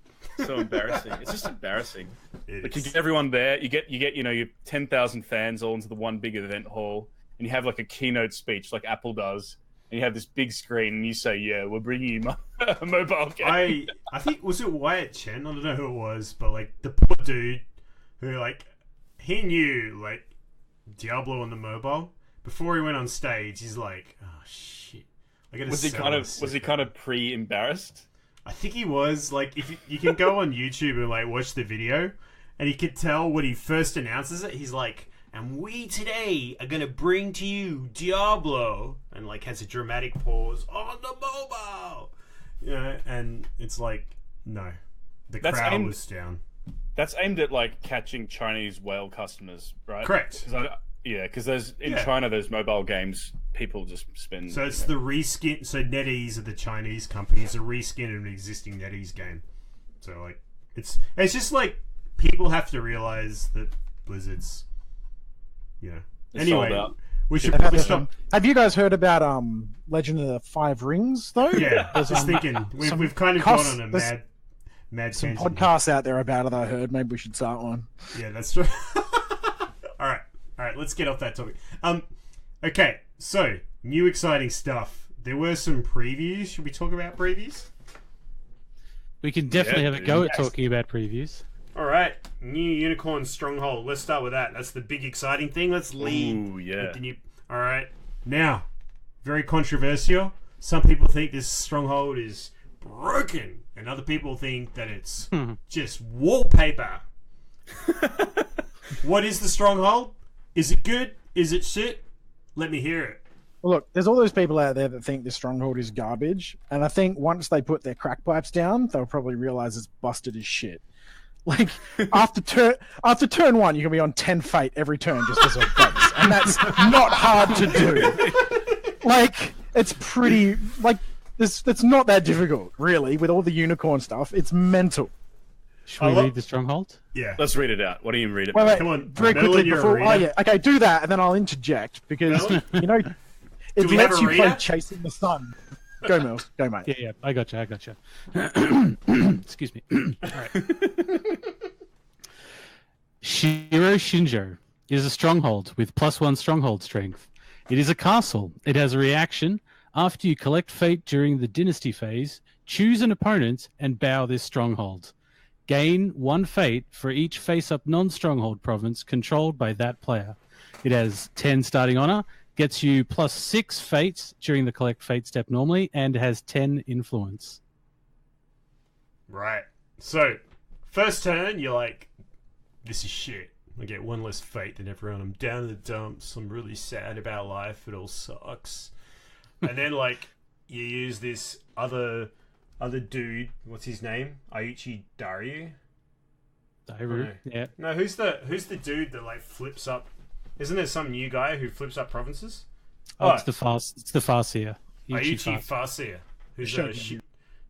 So embarrassing. It's just embarrassing. Like you It get everyone there. You get your 10,000 fans all into the one big event hall, and you have like a keynote speech like Apple does, and you have this big screen, and you say, "Yeah, we're bringing you a mobile game." I think, was it Wyatt Chen? I don't know who it was, but like the poor dude who like he knew like Diablo on the mobile before he went on stage. He's like, "Oh shit!" Was he kind of pre-embarrassed? I think he was. Like, if you can go on YouTube and like watch the video, and you can tell when he first announces it, he's like, "And we today are gonna bring to you Diablo," and like has a dramatic pause on the mobile, you know, and it's like, no, the crowd was down. That's aimed at like catching Chinese whale customers, right? Correct. Because in China, those mobile games, people just spend. So it's the reskin. So NetEase are the Chinese company. It's a reskin of an existing NetEase game. So like, it's just like people have to realize that Blizzard's, you know. Anyway, we should probably stop. Have you guys heard about Legend of the Five Rings though? Yeah, I was just thinking we've kind of gone on a mad some tangent podcasts out there about it. I heard maybe we should start one. Yeah, that's true. All right, let's get off that topic. Okay, so new exciting stuff. There were some previews. Should we talk about previews? We can definitely have a go at talking about previews. All right, new Unicorn Stronghold. Let's start with that. That's the big exciting thing. Let's lead. Ooh, yeah. With the new... All right, now, very controversial. Some people think this Stronghold is broken, and other people think that it's just wallpaper. What is the Stronghold? Is it good? Is it shit? Let me hear it. Well, look, there's all those people out there that think the Stronghold is garbage, and I think once they put their crack pipes down, they'll probably realize it's busted as shit. Like after turn one, you can be on 10 fate every turn just as a base, and that's not hard to do. Like it's pretty like it's not that difficult, really. With all the unicorn stuff, it's mental. Should we read the Stronghold? Yeah. Let's read it out. What do you read it? Wait, Come on, very Merlin, quickly you're a before. reader. Oh yeah, okay, do that, and then I'll interject because you know it we have lets a you play reader? Chasing the Sun. Go, Mills. Go, mate. Yeah, I gotcha. Excuse me. All right. Shiro Shinjo is a stronghold with +1 stronghold strength. It is a castle. It has a reaction. After you collect fate during the dynasty phase, choose an opponent and bow this stronghold. Gain 1 fate for each face-up non-stronghold province controlled by that player. It has 10 starting honor, gets you +6 fates during the collect fate step normally, and has 10 influence. Right. So, first turn, you're like, this is shit. I get 1 less fate than everyone. I'm down in the dumps. I'm really sad about life. It all sucks. And then, like, you use this other dude. What's his name? Aichi Dairyu? Dairu, yeah. No, who's the dude that, like, flips up? Isn't there some new guy who flips up provinces? It's the Farseer. Aichi Farseer. Who's Shug.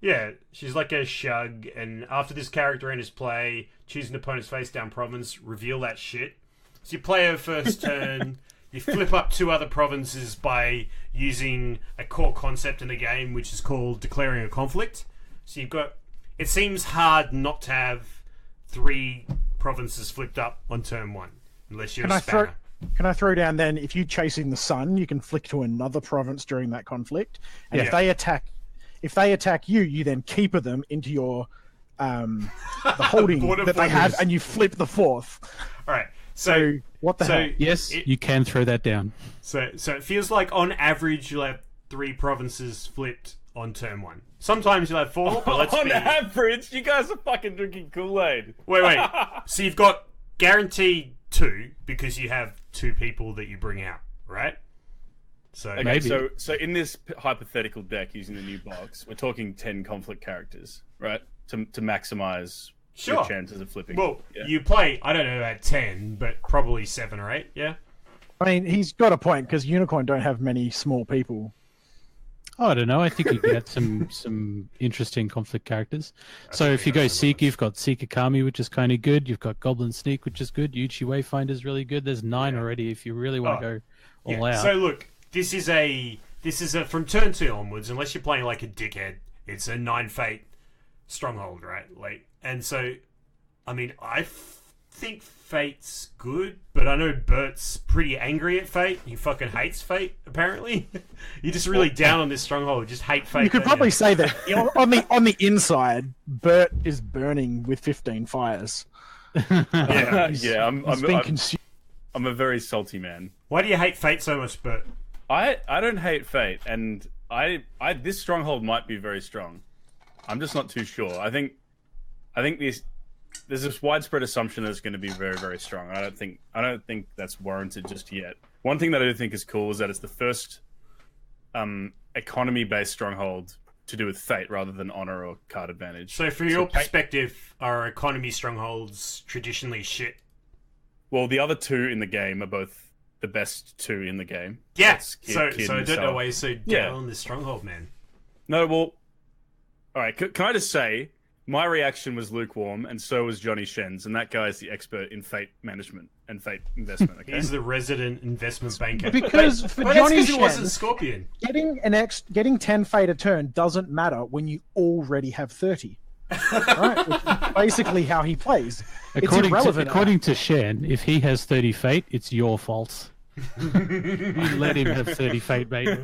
yeah, she's like a shug, and after this character enters play, choose an opponent's face down province, reveal that shit. So you play her first turn, you flip up 2 other provinces by using a core concept in the game, which is called declaring a conflict. So you've got... It seems hard not to have 3 provinces flipped up on turn 1, unless you're a spanner. Can I throw down then, if you're chasing the sun, you can flick to another province during that conflict, and if they attack you, you then keeper them into your the holding that they have, and you flip the 4th. All right. So what the hell? Yes, you can throw that down. So it feels like on average you'll have 3 provinces flipped on turn 1. Sometimes you'll have 4, but let's on be... average, you guys are fucking drinking Kool-Aid. Wait. So you've got guaranteed 2 because you have 2 people that you bring out, right? So Okay, Maybe. so in this hypothetical deck using the new box, we're talking 10 conflict characters, right? To maximize Sure. your chances of flipping. well, Yeah. you play, I don't know about 10, but probably 7 or 8, yeah? I mean, he's got a point because Unicorn don't have many small people. Oh, I don't know. I think you get some interesting conflict characters. So if you go Seek, you've got Seeker Kami, which is kind of good. You've got Goblin Sneak, which is good. Uchi Wayfinder is really good. There's 9 already if you really want to go all out. So look, this is a from turn 2 onwards, unless you're playing like a dickhead, it's a 9 fate stronghold, right? Like, and so, I mean, I think Fate's good, but I know Bert's pretty angry at Fate. He fucking hates Fate, apparently. You're just really down on this stronghold. Just hate Fate. You could probably say that on the inside, Bert is burning with 15 fires. Yeah. Yeah, He's been consumed. I'm a very salty man. Why do you hate Fate so much, Bert? I don't hate Fate, and I this stronghold might be very strong. I'm just not too sure. I think there's this widespread assumption that it's going to be very, very strong. I don't think that's warranted just yet. One thing that I do think is cool is that it's the first economy-based stronghold to do with Fate rather than honor or card advantage. So from your perspective, are economy strongholds traditionally shit? Well, the other 2 in the game are both the best 2 in the game. Yeah. That's So Kid I and don't know Sal. why you're so down Yeah. on this stronghold, man. No, well, all right. Can I just say my reaction was lukewarm, and so was Johnny Shen's, and that guy is the expert in Fate management and Fate investment. Okay. He's the resident investment banker. Because for but Johnny that's 'cause he wasn't Shen, Scorpion. getting 10 fate a turn doesn't matter when you already have 30. Right? Which is basically how he plays. It's irrelevant. According to Shen, if he has 30 fate, it's your fault. You let him have 30 fate, mate.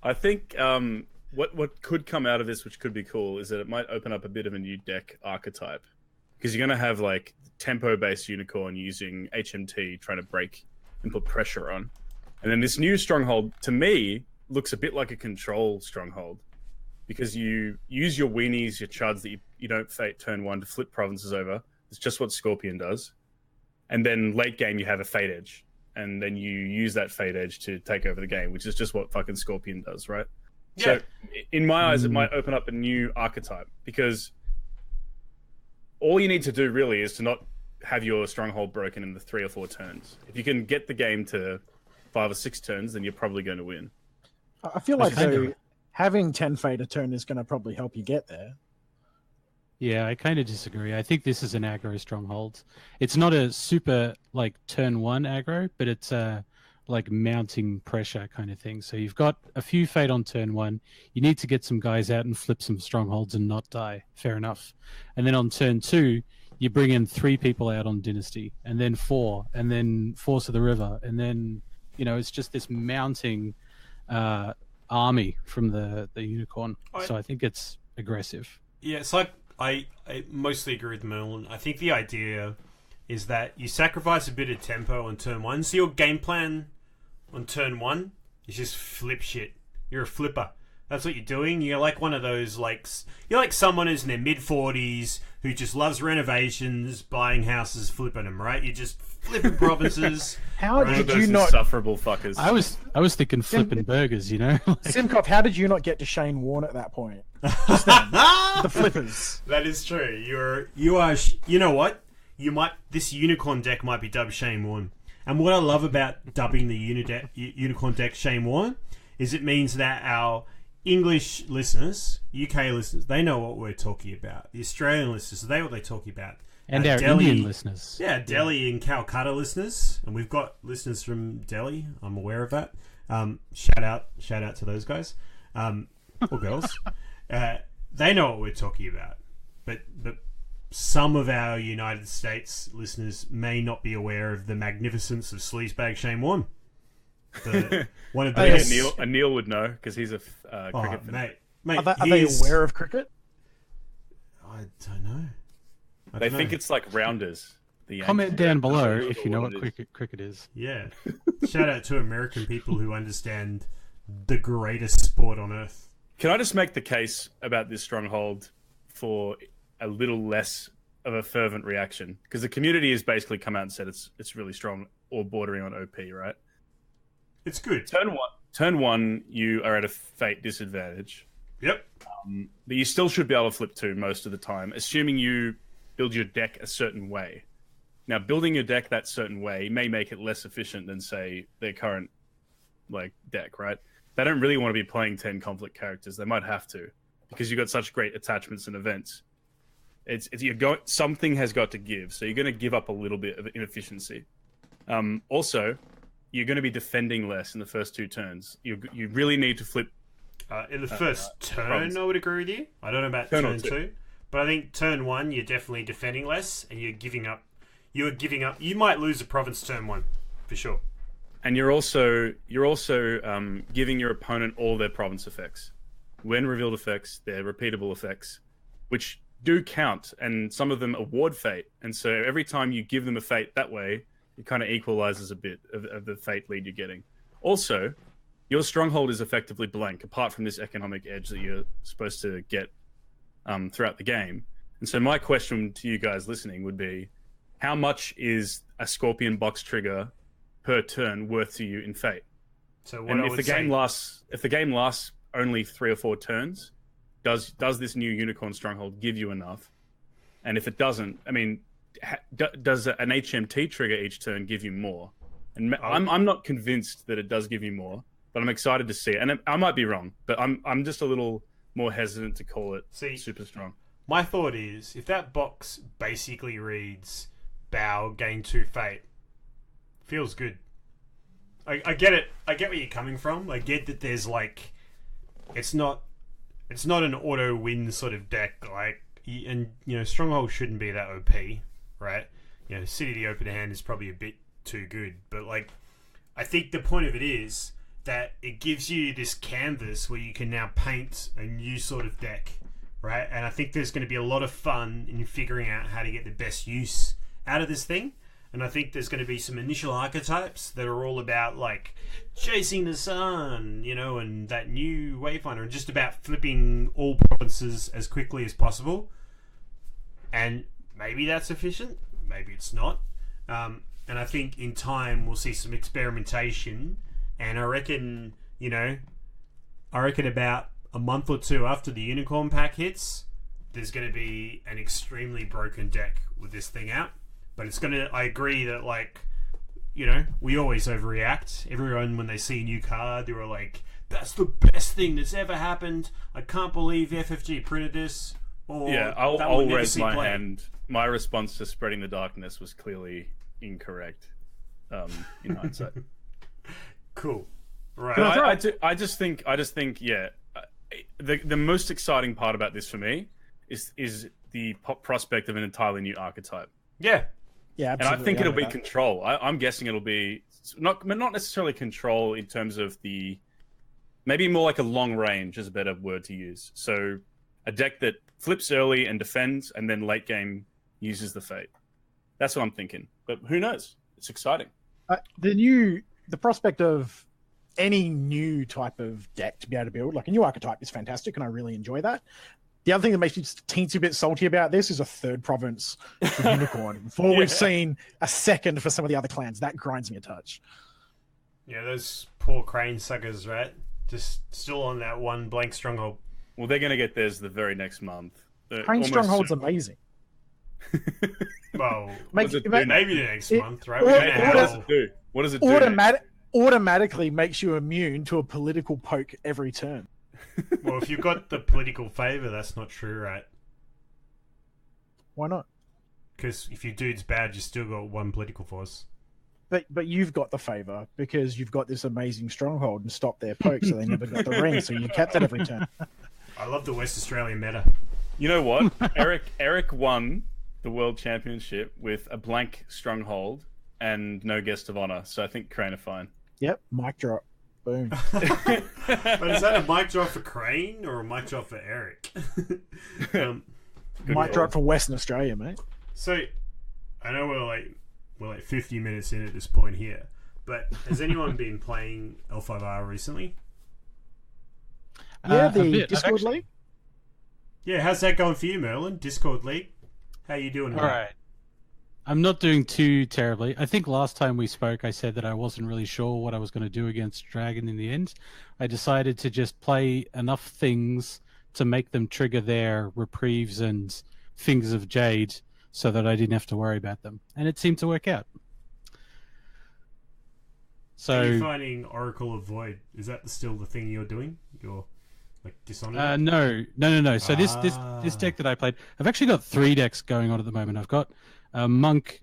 I think what could come out of this, which could be cool, is that it might open up a bit of a new deck archetype, because you're going to have like tempo-based unicorn using HMT trying to break and put pressure on, and then this new stronghold to me looks a bit like a control stronghold, because you use your weenies, your chuds that you don't fate turn 1 to flip provinces over. It's just what Scorpion does, and then late game you have a fate edge, and then you use that fate edge to take over the game, which is just what fucking Scorpion does, right? Yeah. So, in my eyes, it might open up a new archetype, because all you need to do really is to not have your stronghold broken in the 3 or 4 turns. If you can get the game to 5 or 6 turns, then you're probably going to win. I feel like Kind of. though, having 10 fate a turn is going to probably help you get there. Yeah, I kind of disagree. I think this is an aggro stronghold. It's not a super like turn 1 aggro, but it's like mounting pressure kind of thing. So you've got a few fate on turn 1. You need to get some guys out and flip some strongholds and not die. Fair enough. And then on turn 2, you bring in 3 people out on Dynasty, and then 4, and then Force of the River, and then it's just this mounting army from the unicorn. So I think it's aggressive. Yeah, it's like I mostly agree with Merlin. I think the idea is that you sacrifice a bit of tempo on turn 1. So your game plan on turn 1 is just flip shit. You're a flipper. That's what you're doing. You're like one of those, you're like someone who's in their mid-40s who just loves renovations, buying houses, flipping them, right? You're just flipping provinces. How One of did those you not, insufferable fuckers. I was thinking flipping burgers, Simcof? How did you not get to Shane Warne at that point? Just then, the flippers. That is true. You are. You know what? This unicorn deck might be dubbed Shane Warne. And what I love about dubbing the unicorn deck Shane Warne is it means that our English listeners, UK listeners, they know what we're talking about. The Australian listeners, they know what they're talking about. And our Delhi, Indian listeners. Yeah, Delhi and Calcutta listeners. And we've got listeners from Delhi. I'm aware of that. Shout out to those guys. Or girls. They know what we're talking about. But some of our United States listeners may not be aware of the magnificence of sleazebag Shane Warne. One of the best. Neil would know, because he's a cricket fan. Mate, Are they aware of cricket? I don't know. They think it's like rounders. The Comment Yankees. down below I'm not if sure you know what what it is. cricket is. Yeah. Shout out to American people who understand the greatest sport on earth. Can I just make the case about this stronghold for a little less of a fervent reaction? Because the community has basically come out and said it's really strong or bordering on OP, right? It's good. Turn one, you are at a fate disadvantage. Yep. But you still should be able to flip 2 most of the time, assuming you build your deck a certain way. Now, building your deck that certain way may make it less efficient than, say, their current deck, right? They don't really want to be playing 10 conflict characters. They might have to, because you've got such great attachments and events. Something has got to give, so you're going to give up a little bit of inefficiency. Also, you're going to be defending less in the first 2 turns. You really need to flip. In the first turn, I would agree with you. I don't know about turn 2, but I think turn 1, you're definitely defending less, and you're giving up. You might lose a province turn 1, for sure. And you're also giving your opponent all their province effects. When revealed effects, they're repeatable effects, which do count, and some of them award fate. And so every time you give them a fate that way, it kind of equalizes a bit of the fate lead you're getting. Also, your stronghold is effectively blank, apart from this economic edge that you're supposed to get throughout the game. And so my question to you guys listening would be, how much is a Scorpion box trigger per turn worth to you in Fate? So and if the game lasts only 3 or 4 turns, does this new Unicorn Stronghold give you enough? And if it doesn't, I mean, does an HMT trigger each turn give you more? And I'm not convinced that it does give you more, but I'm excited to see it. And I might be wrong, but I'm just a little more hesitant to call it super strong. My thought is, if that box basically reads bow, gain 2 fate, feels good. I get it. I get where you're coming from. I get that there's it's not an auto win sort of deck. And Stronghold shouldn't be that OP, right? City the open hand is probably a bit too good, but I think the point of it is that it gives you this canvas where you can now paint a new sort of deck, right? And I think there's going to be a lot of fun in figuring out how to get the best use out of this thing. And I think there's going to be some initial archetypes that are all about chasing the sun, and that new Wayfinder, and just about flipping all provinces as quickly as possible. And maybe that's efficient, maybe it's not. And I think in time we'll see some experimentation. And I reckon about a month or 2 after the Unicorn pack hits, there's going to be an extremely broken deck with this thing out. But I agree that, we always overreact. Everyone, when they see a new card, they were like, that's the best thing that's ever happened. I can't believe FFG printed this. Or I'll raise my hand. My response to Spreading the Darkness was clearly incorrect, in hindsight. Cool. Right. I just think, the most exciting part about this for me is the prospect of an entirely new archetype. Yeah. Yeah, absolutely. And I think it'll be control. I'm guessing it'll be not necessarily control in terms of maybe more like a long range is a better word to use. So a deck that flips early and defends, and then late game uses the fate. That's what I'm thinking. But who knows? It's exciting. The prospect of any new type of deck to be able to build, like a new archetype, is fantastic, and I really enjoy that. The other thing that makes me just a teensy bit salty about this is a 3rd province for Unicorn. Before we've seen a 2nd for some of the other clans, that grinds me a touch. Yeah, those poor Crane suckers, right? Just still on that one blank Stronghold. Well, they're going to get theirs the very next month. Crane Stronghold's amazing. Well, maybe the next month, right? What does it do? Automatically makes you immune to a political poke every turn. Well, if you've got the political favour, that's not true, right? Why not? Because if your dude's bad, you still got 1 political force. But you've got the favour because you've got this amazing stronghold and stopped their poke, so they never got the ring, so you kept it every turn. I love the West Australian meta. You know what? Eric won the World Championship with a blank stronghold and no guest of honour, so I think Crane are fine. Yep, mic drop. Boom. But is that a mic drop for Crane or a mic drop for Eric? Mic drop for Western Australia, mate. So, I know we're 50 minutes in at this point here, but has anyone been playing L5R recently? Yeah, the Discord League. Yeah, how's that going for you, Merlin? Discord League? How you doing? All right. I'm not doing too terribly. I think last time we spoke, I said that I wasn't really sure what I was going to do against Dragon in the end. I decided to just play enough things to make them trigger their reprieves and Fingers of Jade so that I didn't have to worry about them. And it seemed to work out. So, are you finding Oracle of Void? Is that still the thing you're doing? You're like Dishonored? No. So this deck that I played, I've actually got 3 decks going on at the moment. I've got a Monk,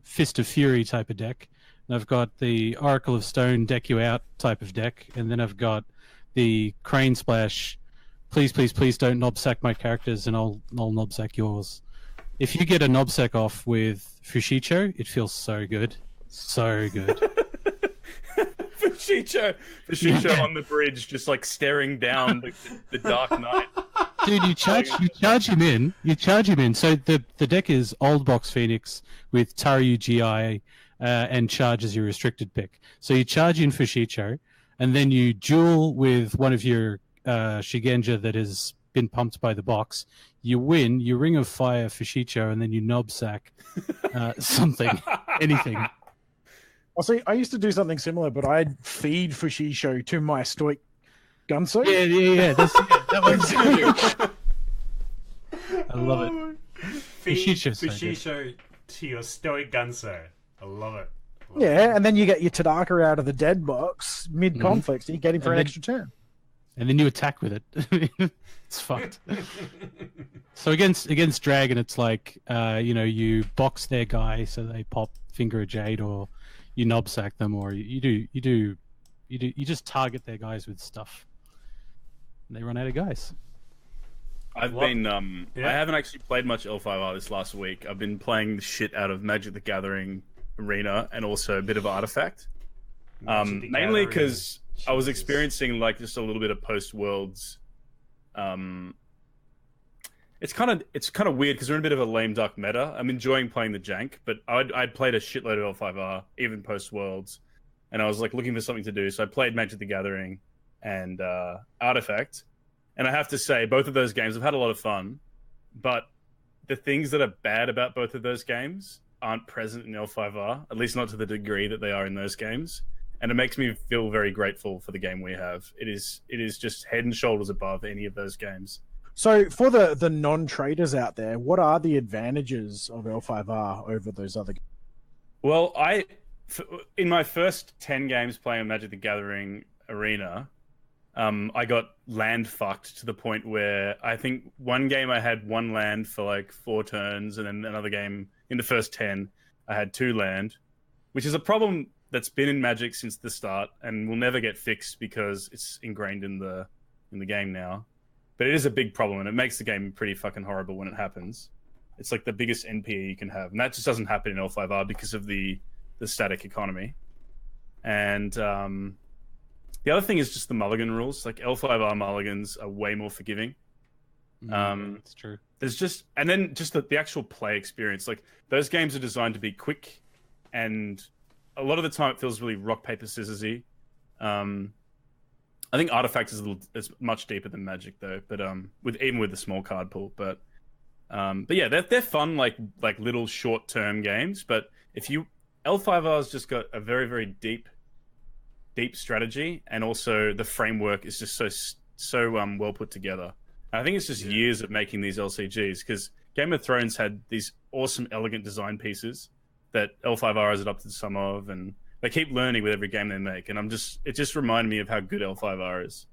Fist of Fury type of deck. And I've got the Oracle of Stone deck you out type of deck, and then I've got the Crane Splash. Please don't knobsack my characters, and I'll knobsack yours. If you get a knobsack off with Fushicho, it feels so good, so good. Fushicho on the bridge, just like staring down the Dark Knight. Dude, you charge him in. So the deck is Old Box Phoenix with Taryu GI and charge as your restricted pick. So you charge in Fushicho, and then you duel with one of your Shigenja that has been pumped by the box. You win, you Ring of Fire Fushicho, and then you knobsack something, anything. Well, see, I used to do something similar, but I'd feed Fushisho to my Stoic Gunso. Yeah. That one's I love it. Fushisho to your Stoic Gunso. I love it. Yeah, and then you get your Tadaka out of the dead box mid-conflict, so you get him for an extra turn. And then you attack with it. It's fucked. So against Dragon, it's like, you box their guy so they pop Finger of Jade, or you knobsack them, or you just target their guys with stuff. And they run out of guys. I haven't actually played much L5R this last week. I've been playing the shit out of Magic the Gathering Arena and also a bit of Artifact. Mainly because I was experiencing like just a little bit of post Worlds. It's kind of weird because we're in a bit of a lame duck meta. I'm enjoying playing the jank, but I'd played a shitload of L5R even post Worlds, and I was like looking for something to do. So I played Magic the Gathering and Artifact, and I have to say both of those games I've had a lot of fun, but the things that are bad about both of those games aren't present in L5R, at least not to the degree that they are in those games. And it makes me feel very grateful for the game we have. It is just head and shoulders above any of those games. So for the non-traders out there, what are the advantages of L5R over those other games? Well, in my first 10 games playing Magic the Gathering Arena, I got land fucked to the point where I think one game I had 1 land for like 4 turns, and then another game in the first 10 I had 2 land, which is a problem that's been in Magic since the start and will never get fixed because it's ingrained in the game now. But it is a big problem, and it makes the game pretty fucking horrible when it happens. It's like the biggest NPE you can have, and that just doesn't happen in L5R because of the static economy. And the other thing is just the mulligan rules. Like L5R mulligans are way more forgiving. That's true. There's just, and then just the actual play experience. Like those games are designed to be quick, and a lot of the time it feels really rock paper scissorsy. I think Artifact is much deeper than Magic though, but even with the small card pool. But yeah, they're fun like little short term games. But L5R's just got a very very deep strategy, and also the framework is just so well put together. I think it's just years of making these LCGs, because Game of Thrones had these awesome, elegant design pieces that L5R has adopted some of, and they keep learning with every game they make. And it just reminded me of how good L5R is,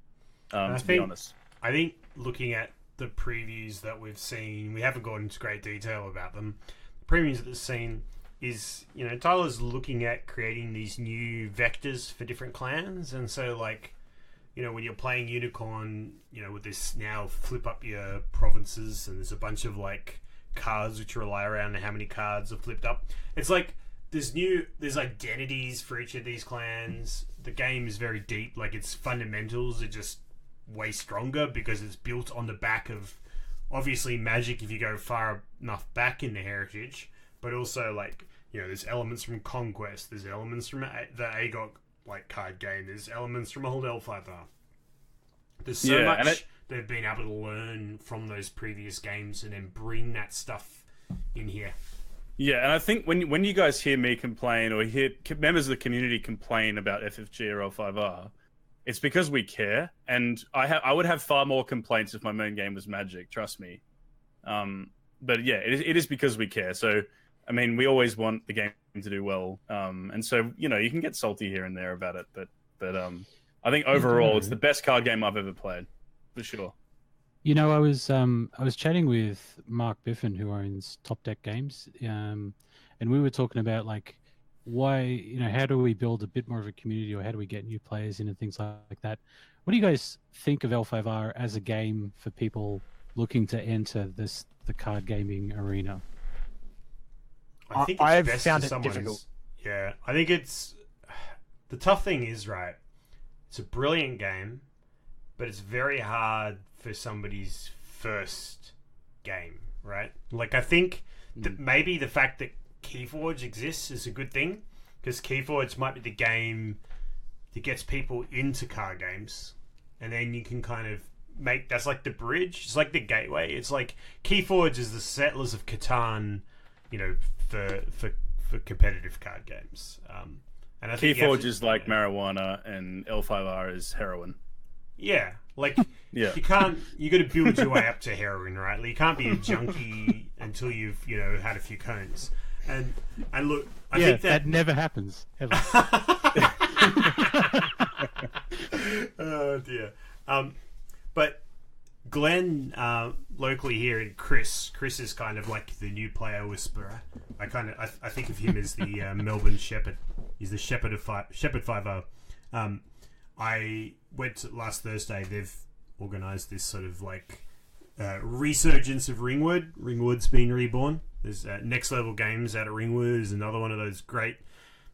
to be honest. I think looking at the previews that we've seen, we haven't gone into great detail about them. The previews that we've seen is, Tyler's looking at creating these new vectors for different clans, and so when you're playing Unicorn, with this now flip up your provinces, and there's a bunch of cards which rely around how many cards are flipped up. It's like there's identities for each of these clans. The game is very deep. Its fundamentals are just way stronger because it's built on the back of obviously Magic if you go far enough back in the heritage, but also there's elements from Conquest, there's elements from the AGOT card game, there's elements from old L5R. There's so much they've been able to learn from those previous games and then bring that stuff in here. Yeah, and I think when you guys hear me complain or hear members of the community complain about FFG or L5R, it's because we care, and I would have far more complaints if my main game was Magic. Trust me. But yeah, it is because we care. So, I mean, we always want the game to do well, and so you can get salty here and there about it, but I think overall it's the best card game I've ever played, for sure. I was chatting with Mark Biffin, who owns Top Deck Games, and we were talking about like why how do we build a bit more of a community, or how do we get new players in and things like that. What do you guys think of L5R as a game for people looking to enter the card gaming arena? I think I've best found for it someone's- difficult. Yeah, I think it's the tough thing is right. It's a brilliant game, but it's very hard for somebody's first game, right? Like I think that maybe the fact that Keyforge exists is a good thing, because Keyforge might be the game that gets people into card games, and then you can kind of that's like the bridge. It's like the gateway. It's like Keyforge is the Settlers of Catan, for competitive card games. And I think Keyforge is like marijuana, and L5R is heroin. Yeah, like Yeah. you got to build your way up to heroin, right? Like, you can't be a junkie until you've had a few cones. And look, I think that never happens ever. Oh dear. But Glenn, locally here, and Chris is kind of like the new player whisperer. I think of him as the Melbourne Shepherd. He's the Shepherd 5-0. I went last Thursday. They've organised this sort of like resurgence of Ringwood. Ringwood's been reborn. There's Next Level Games out at Ringwood. Is another one of those great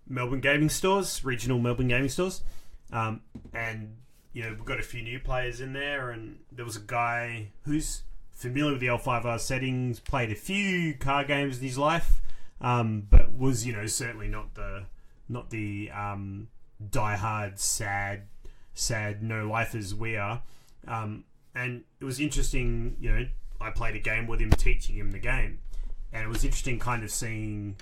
Melbourne gaming stores, regional Melbourne gaming stores. And we've got a few new players in there, and there was a guy who's familiar with the L5R settings, played a few card games in his life, but was certainly not the diehard sad no lifers we are. And it was interesting. I played a game with him, teaching him the game, and it was interesting kind of seeing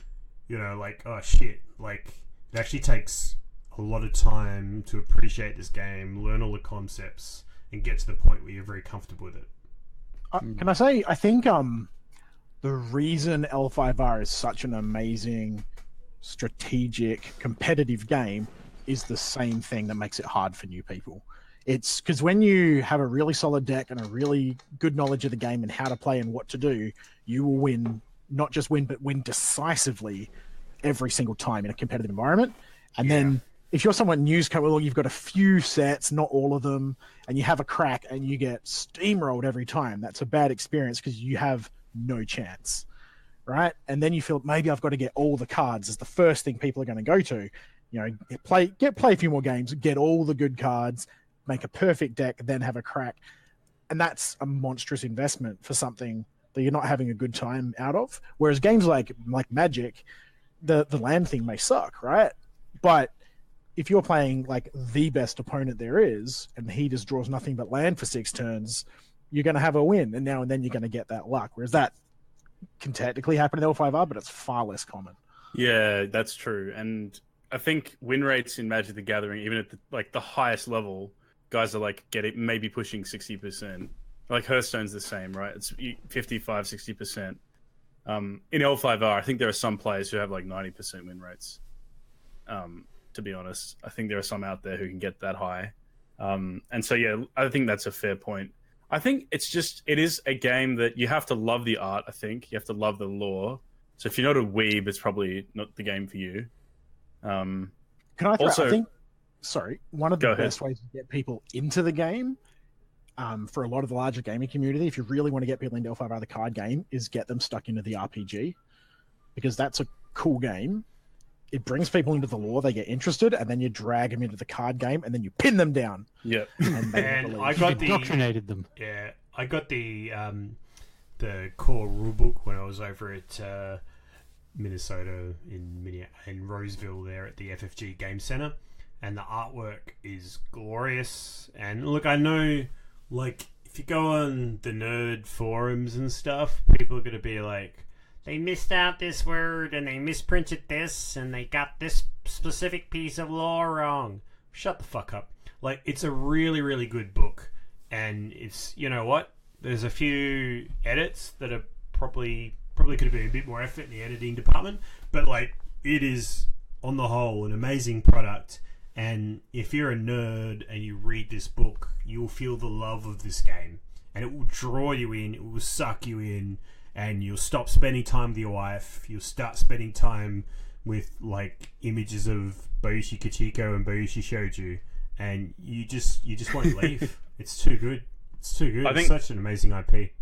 like, oh shit, like it actually takes a lot of time to appreciate this game, learn all the concepts, and get to the point where you're very comfortable with it. Can I say, I think the reason L5R is such an amazing, strategic, competitive game is the same thing that makes it hard for new people. It's because when you have a really solid deck and a really good knowledge of the game and how to play and what to do, you will win, not just win, but win decisively every single time in a competitive environment. And then if you're someone new, you've got a few sets, not all of them, and you have a crack and you get steamrolled every time, that's a bad experience because you have no chance, right? And then you feel maybe I've got to get all the cards is the first thing people are going to go to. Play a few more games, get all the good cards, make a perfect deck, then have a crack. And that's a monstrous investment for something that you're not having a good time out of. Whereas games like Magic, the land thing may suck, right? But if you're playing like the best opponent there is, and he just draws nothing but land for 6 turns, you're going to have a win. And now and then you're going to get that luck. Whereas that can technically happen in L5R, but it's far less common. Yeah, that's true. And I think win rates in Magic the Gathering, even at the highest level, guys are like maybe pushing 60%. Like Hearthstone's the same, right? It's 55, 60%. In L5R, I think there are some players who have like 90% win rates. To be honest, I think there are some out there who can get that high. And so, yeah, I think that's a fair point. I think it is a game that you have to love the art, I think. You have to love the lore. So if you're not a weeb, it's probably not the game for you. Can I throw, also, I think, one of the best ways to get people into the game, for a lot of the larger gaming community, if you really want to get people into L5R, the card game, is get them stuck into the RPG. Because that's a cool game. It brings people into the lore, they get interested, and then you drag them into the card game, and then you pin them down. Yeah. And I got indoctrinated them. Yeah, I got the core rulebook when I was over at Minnesota in Roseville there at the FFG Game Center, and the artwork is glorious. And look, I know, like, if you go on the nerd forums and stuff, people are going to be like, they missed out this word and they misprinted this and they got this specific piece of law wrong. Shut the fuck up. Like, it's a really, really good book. And it's, you know what? There's a few edits that are probably could have been a bit more effort in the editing department. But, like, it is, on the whole, an amazing product. And if you're a nerd and you read this book, you'll feel the love of this game. And it will draw you in, it will suck you in, and you'll stop spending time with your wife. You'll start spending time with, like, images of Boichi Kachiko and Boichi Shouju. And you just won't leave. It's too good. It's too good. It's such an amazing IP.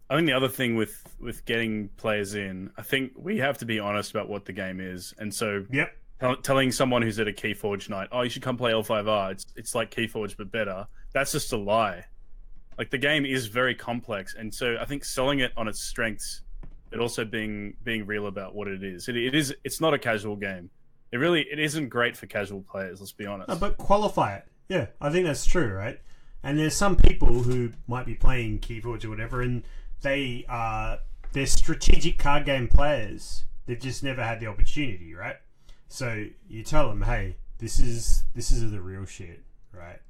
I think the other thing with getting players in, I think we have to be honest about what the game is. And so telling someone who's at a Keyforge night, oh, you should come play L5R, it's like Keyforge but better, that's just a lie. Like, the game is very complex. And so I think selling it on its strengths, but also being real about what it is. It's not a casual game. It isn't great for casual players, let's be honest. But qualify it. Yeah, I think that's true, right? And there's some people who might be playing Keyforge or whatever, and they're strategic card game players. They've just never had the opportunity, right? So you tell them, hey, this is the real shit, right?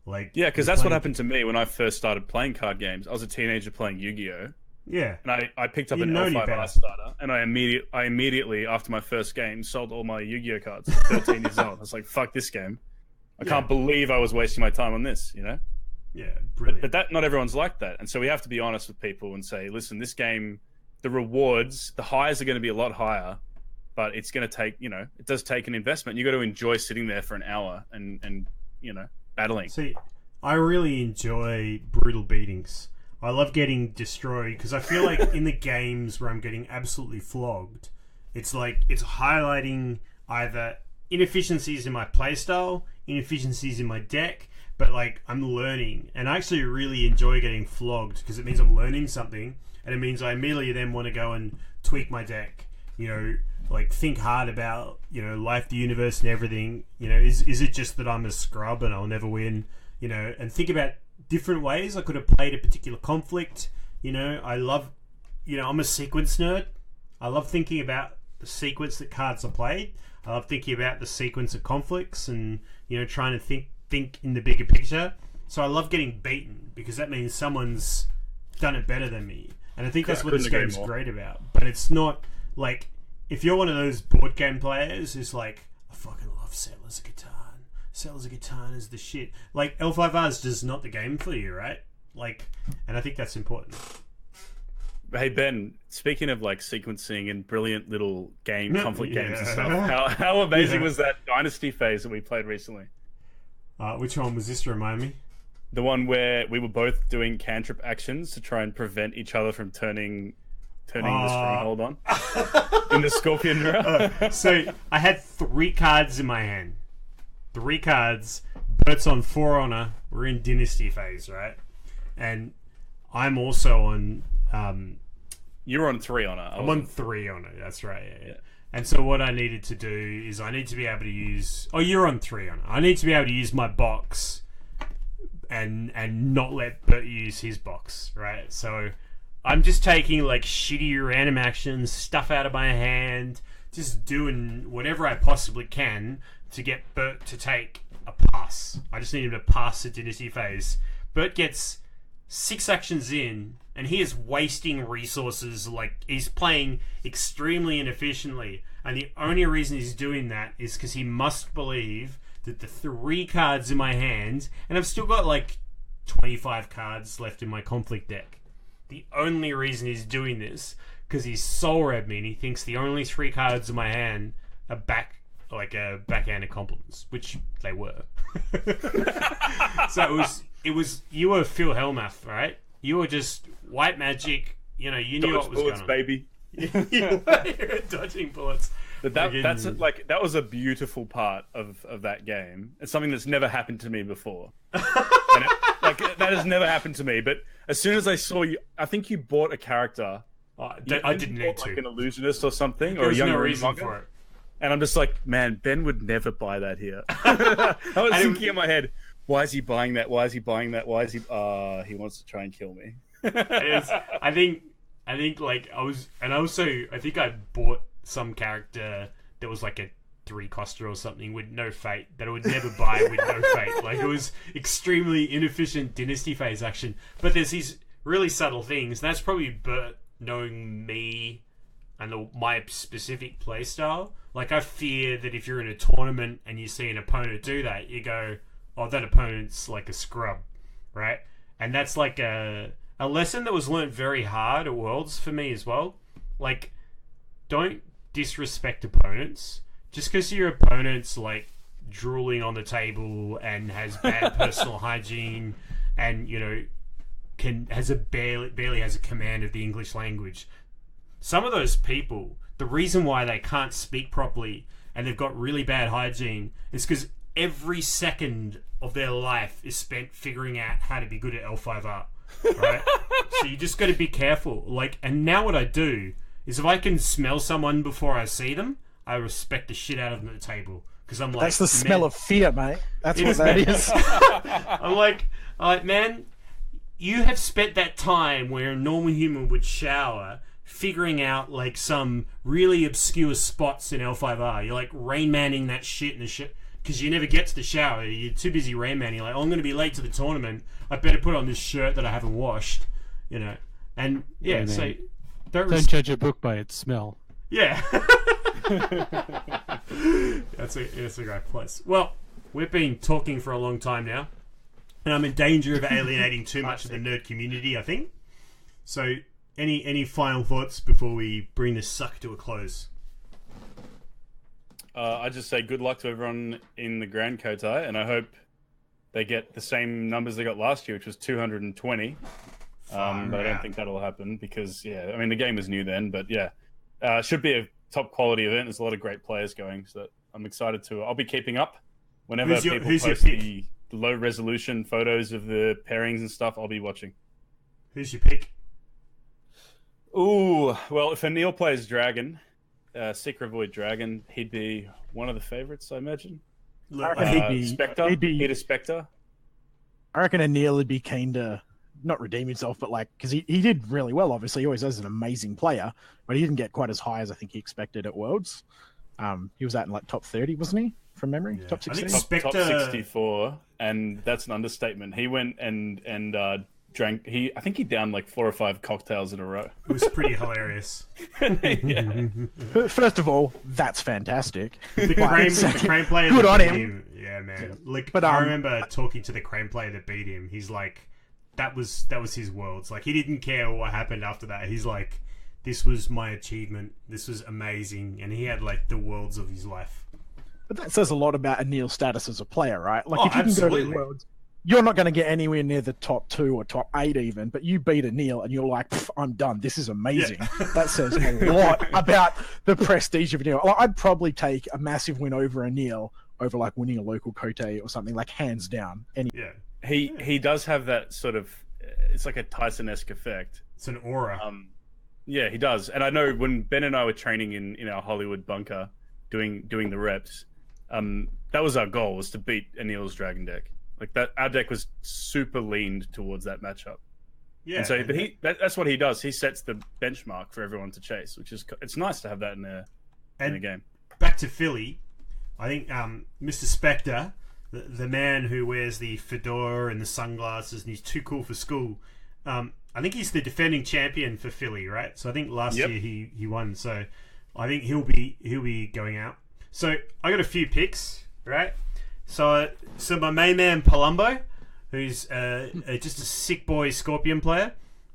Like, yeah, because that's what happened to me when I first started playing card games. I was a teenager playing Yu-Gi-Oh! Yeah. And I picked up an L5R starter, and I immediately, after my first game, sold all my Yu-Gi-Oh! Cards at 13 years old. I was like, fuck this game. I can't believe I was wasting my time on this, you know? Yeah, brilliant. But not everyone's like that. And so we have to be honest with people and say, listen, this game, the rewards, the highs are going to be a lot higher, but it's going to take, it does take an investment. You got to enjoy sitting there for an hour and battling. See, I really enjoy brutal beatings. I love getting destroyed because I feel like in the games where I'm getting absolutely flogged, it's like it's highlighting either inefficiencies in my playstyle, inefficiencies in my deck, but like I'm learning. And I actually really enjoy getting flogged because it means I'm learning something, and it means I immediately then want to go and tweak my deck. Like think hard about life, the universe, and everything. Is it just that I'm a scrub and I'll never win? And think about different ways I could have played a particular conflict. I love, I'm a sequence nerd. I love thinking about the sequence that cards are played. I love thinking about the sequence of conflicts and, trying to think in the bigger picture. So I love getting beaten because that means someone's done it better than me. And I think that's what this game's great about. But it's not like, if you're one of those board game players who's like, I fucking love Settlers of Catan. Settlers of Catan is the shit. Like, L5R is just not the game for you, right? Like, and I think that's important. Hey, Ben, speaking of, like, sequencing and brilliant little conflict games and stuff, how amazing was that Dynasty phase that we played recently? Which one was this, to remind me? The one where we were both doing cantrip actions to try and prevent each other from turning the stronghold on in the Scorpion Mirror. So I had 3 cards in my hand. 3 cards. Bert's on 4 honor. We're in Dynasty phase, right? And I'm also on. You're on 3 honor. I'm on 3 honor. That's right. Yeah. And so what I needed to do is I need to be able to use. Oh, you're on 3 honor. I need to be able to use my box, and not let Bert use his box, right? So I'm just taking like shitty random actions, stuff out of my hand, just doing whatever I possibly can to get Bert to take a pass. I just need him to pass the Dynasty phase. Bert gets 6 actions in, and he is wasting resources. Like, he's playing extremely inefficiently, and the only reason he's doing that is because he must believe that the 3 cards in my hand, and I've still got like 25 cards left in my conflict deck. The only reason he's doing this because he's soul read me and he thinks the only 3 cards in my hand are backhanded compliments, which they were. So it was you were Phil Hellmuth, right? You were just white magic. You knew what was bullets, going on, baby. You were dodging bullets. But that was a beautiful part of that game. It's something that's never happened to me before. That has never happened to me. But as soon as I saw you, I think you bought a character. I didn't need to. Like an illusionist or something, There or was a young no reason for it. And I'm just like, man, Ben would never buy that here. I was thinking in my head, why is he buying that? Why is he buying that? Why is he? He wants to try and kill me. I think I think like I think I bought some character that was like a 3-coster or something with no fate that I would never buy with no fate. Like it was extremely inefficient dynasty phase action. But there's these really subtle things. And that's probably Bert knowing me and my specific playstyle. Like I fear that if you're in a tournament and you see an opponent do that, you go, "Oh, that opponent's like a scrub," right? And that's like a lesson that was learned very hard at Worlds for me as well. Like, don't disrespect opponents. Just because your opponent's like drooling on the table and has bad personal hygiene and, you know, barely has a command of the English language. Some of those people, the reason why they can't speak properly and they've got really bad hygiene is because every second of their life is spent figuring out how to be good at L5R. Right? So you just got to be careful. Like, and now what I do is if I can smell someone before I see them, I respect the shit out of them at the table because I'm like, that's the smell of fear, mate. That's what that is. I'm like, man, you have spent that time where a normal human would shower, figuring out like some really obscure spots in L5R. You're like Rain Manning that shit in the shit. Because you never get to the shower. You're too busy Rain Manning. You're like, oh, I'm going to be late to the tournament. I better put on this shirt that I haven't washed. You know? And, yeah, so... Don't judge a book by its smell. Yeah. That's a great place. Well, we've been talking for a long time now. And I'm in danger of alienating too much of the nerd community, I think. So, any final thoughts before we bring this sucker to a close? I just say good luck to everyone in the Grand Kotei, and I hope they get the same numbers they got last year, which was 220. But I don't think that'll happen because, yeah, I mean, the game was new then, but yeah, should be a top quality event. There's a lot of great players going, so I'm excited to. I'll be keeping up whenever people post the low resolution photos of the pairings and stuff. I'll be watching. Who's your pick? Ooh, well, if Anil plays Dragon. Secret Void Dragon, he'd be one of the favorites, I imagine. Spectre. He'd a Spectre. I reckon Anil would be keen to not redeem himself, but like, because he did really well, obviously. He always is an amazing player, but he didn't get quite as high as I think he expected at Worlds. He was at like top 30, wasn't he? From memory? Yeah. Top 16? Top 64, and that's an understatement. He went and drank. I think he downed like 4 or 5 cocktails in a row. It was pretty hilarious. Yeah. First of all, that's fantastic. The crane player good that on beat him. Yeah, man. Like, but I remember talking to the crane player that beat him. He's like, that was his Worlds. Like, he didn't care what happened after that. He's like, this was my achievement. This was amazing, and he had like the Worlds of his life. But that says a lot about Anil's status as a player, right? Like, if you absolutely. can go to the Worlds. You're not going to get anywhere near the top 2 or top 8 even, but you beat Anil and you're like, I'm done. This is amazing. Yeah. That says a lot about the prestige of Anil. Like, I'd probably take a massive win over Anil over like winning a local Kotei or something, like hands down. Yeah. He does have that sort of, it's like a Tyson-esque effect. It's an aura. Yeah, he does. And I know when Ben and I were training in our Hollywood bunker doing the reps, that was our goal, was to beat Anil's Dragon deck. Like that, our deck was super leaned towards that matchup. Yeah, and so but that's what he does. He sets the benchmark for everyone to chase, which is it's nice to have that in a game. Back to Philly, I think Mr. Spectre, the man who wears the fedora and the sunglasses and he's too cool for school. I think he's the defending champion for Philly, right? So I think last year he won. So I think he'll be going out. So I got a few picks, right? So my main man Palumbo, who's just a sick boy Scorpion player.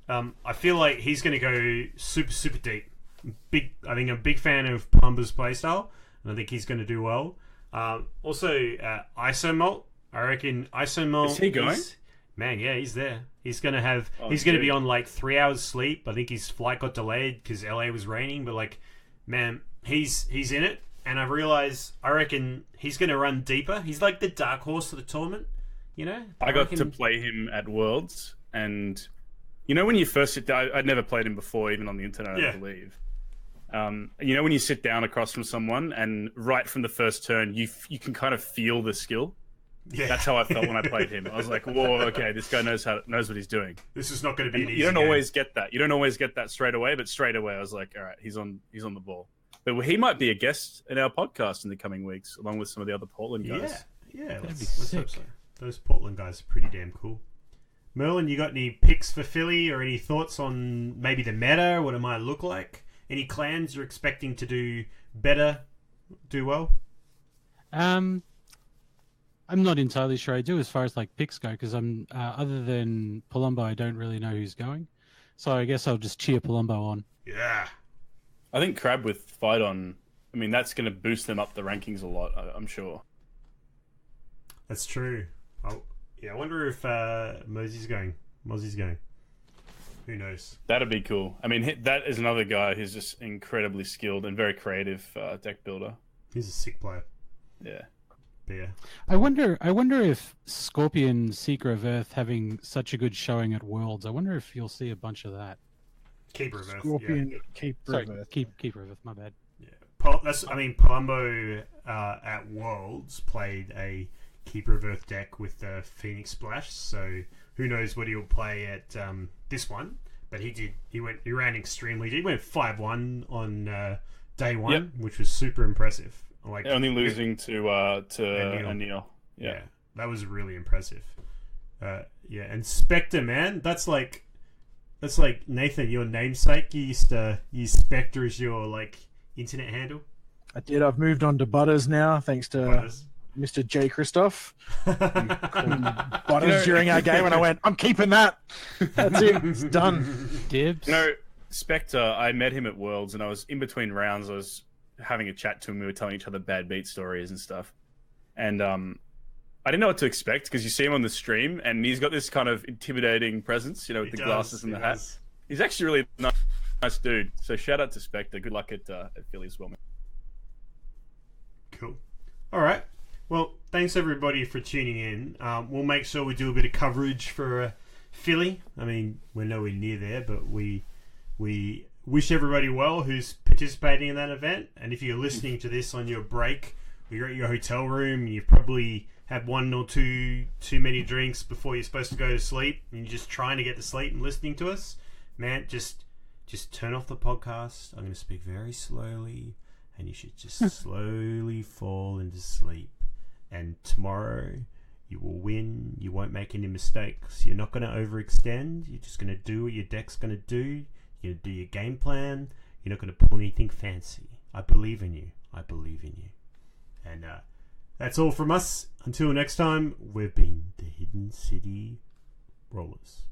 I feel like he's going to go super deep. I think I'm a big fan of Palumbo's playstyle, and I think he's going to do well. Also, Isomalt. I reckon Isomalt. Is he going? Man, yeah, he's there. He's going to have. He's going to be on like 3 hours sleep. I think his flight got delayed because LA was raining. But like, man, he's in it. And I reckon he's going to run deeper. He's like the dark horse of the tournament, you know? I got to play him at Worlds, and you know when you first sit down, I'd never played him before, even on the internet, I believe. You know when you sit down across from someone, and right from the first turn, you can kind of feel the skill. Yeah. That's how I felt when I played him. I was like, whoa, okay, this guy knows what he's doing. This is not going to be an easy You don't game. always get that. You don't always get that straight away, but straight away I was like, all right, he's on the ball. But he might be a guest in our podcast in the coming weeks, along with some of the other Portland guys. Yeah, That'd be let's hope sick. so. Those Portland guys are pretty damn cool. Merlin, you got any picks for Philly or any thoughts on maybe the meta, what it might look like? Any clans you're expecting to do better, do well? I'm not entirely sure I do as far as like picks go, because I'm other than Palumbo, I don't really know who's going. So I guess I'll just cheer Palumbo on. Yeah. I think Crab with Fight On, I mean, that's going to boost them up the rankings a lot, I'm sure. That's true. I wonder if Mosey's going. Who knows? That'd be cool. I mean, that is another guy who's just incredibly skilled and very creative deck builder. He's a sick player. Yeah. But yeah. I wonder if Scorpion Seeker of Earth having such a good showing at Worlds, I wonder if you'll see a bunch of that. Keeper of Earth. Scorpion, Keeper of Earth. Keeper of Earth, my bad. Yeah. Palumbo at Worlds played a Keeper of Earth deck with the Phoenix Splash, so who knows what he'll play at this one. But he ran extremely. He went 5-1 on day one, which was super impressive. Like only losing to O'Neill. Yeah, that was really impressive. And Spectre, man, that's like Nathan, your namesake. You used to use Spectre as your like internet handle. I did. I've moved on to Butters now, thanks to Butters. Mr. J. Christoph. Butters during our game, and I went, I'm keeping that. That's it. It's done. Dibs. Spectre, I met him at Worlds, and I was in between rounds. I was having a chat to him. We were telling each other bad beat stories and stuff. And I didn't know what to expect, because you see him on the stream, and he's got this kind of intimidating presence, with the glasses and the hat. He's actually really nice dude. So shout out to Spectre. Good luck at Philly as well, man. Cool. All right. Well, thanks everybody for tuning in. We'll make sure we do a bit of coverage for Philly. I mean, we're nowhere near there, but we wish everybody well who's participating in that event. And if you're listening to this on your break, or you're at your hotel room, and you've probably had one or two too many drinks before you're supposed to go to sleep, and you're just trying to get to sleep and listening to us, man, just turn off the podcast. I'm going to speak very slowly, and you should just slowly fall into sleep. And tomorrow you will win. You won't make any mistakes. You're not going to overextend. You're just going to do what your deck's going to do. You're going to do your game plan. You're not going to pull anything fancy. I believe in you. And that's all from us. Until next time, we've been the Hidden City Rollers.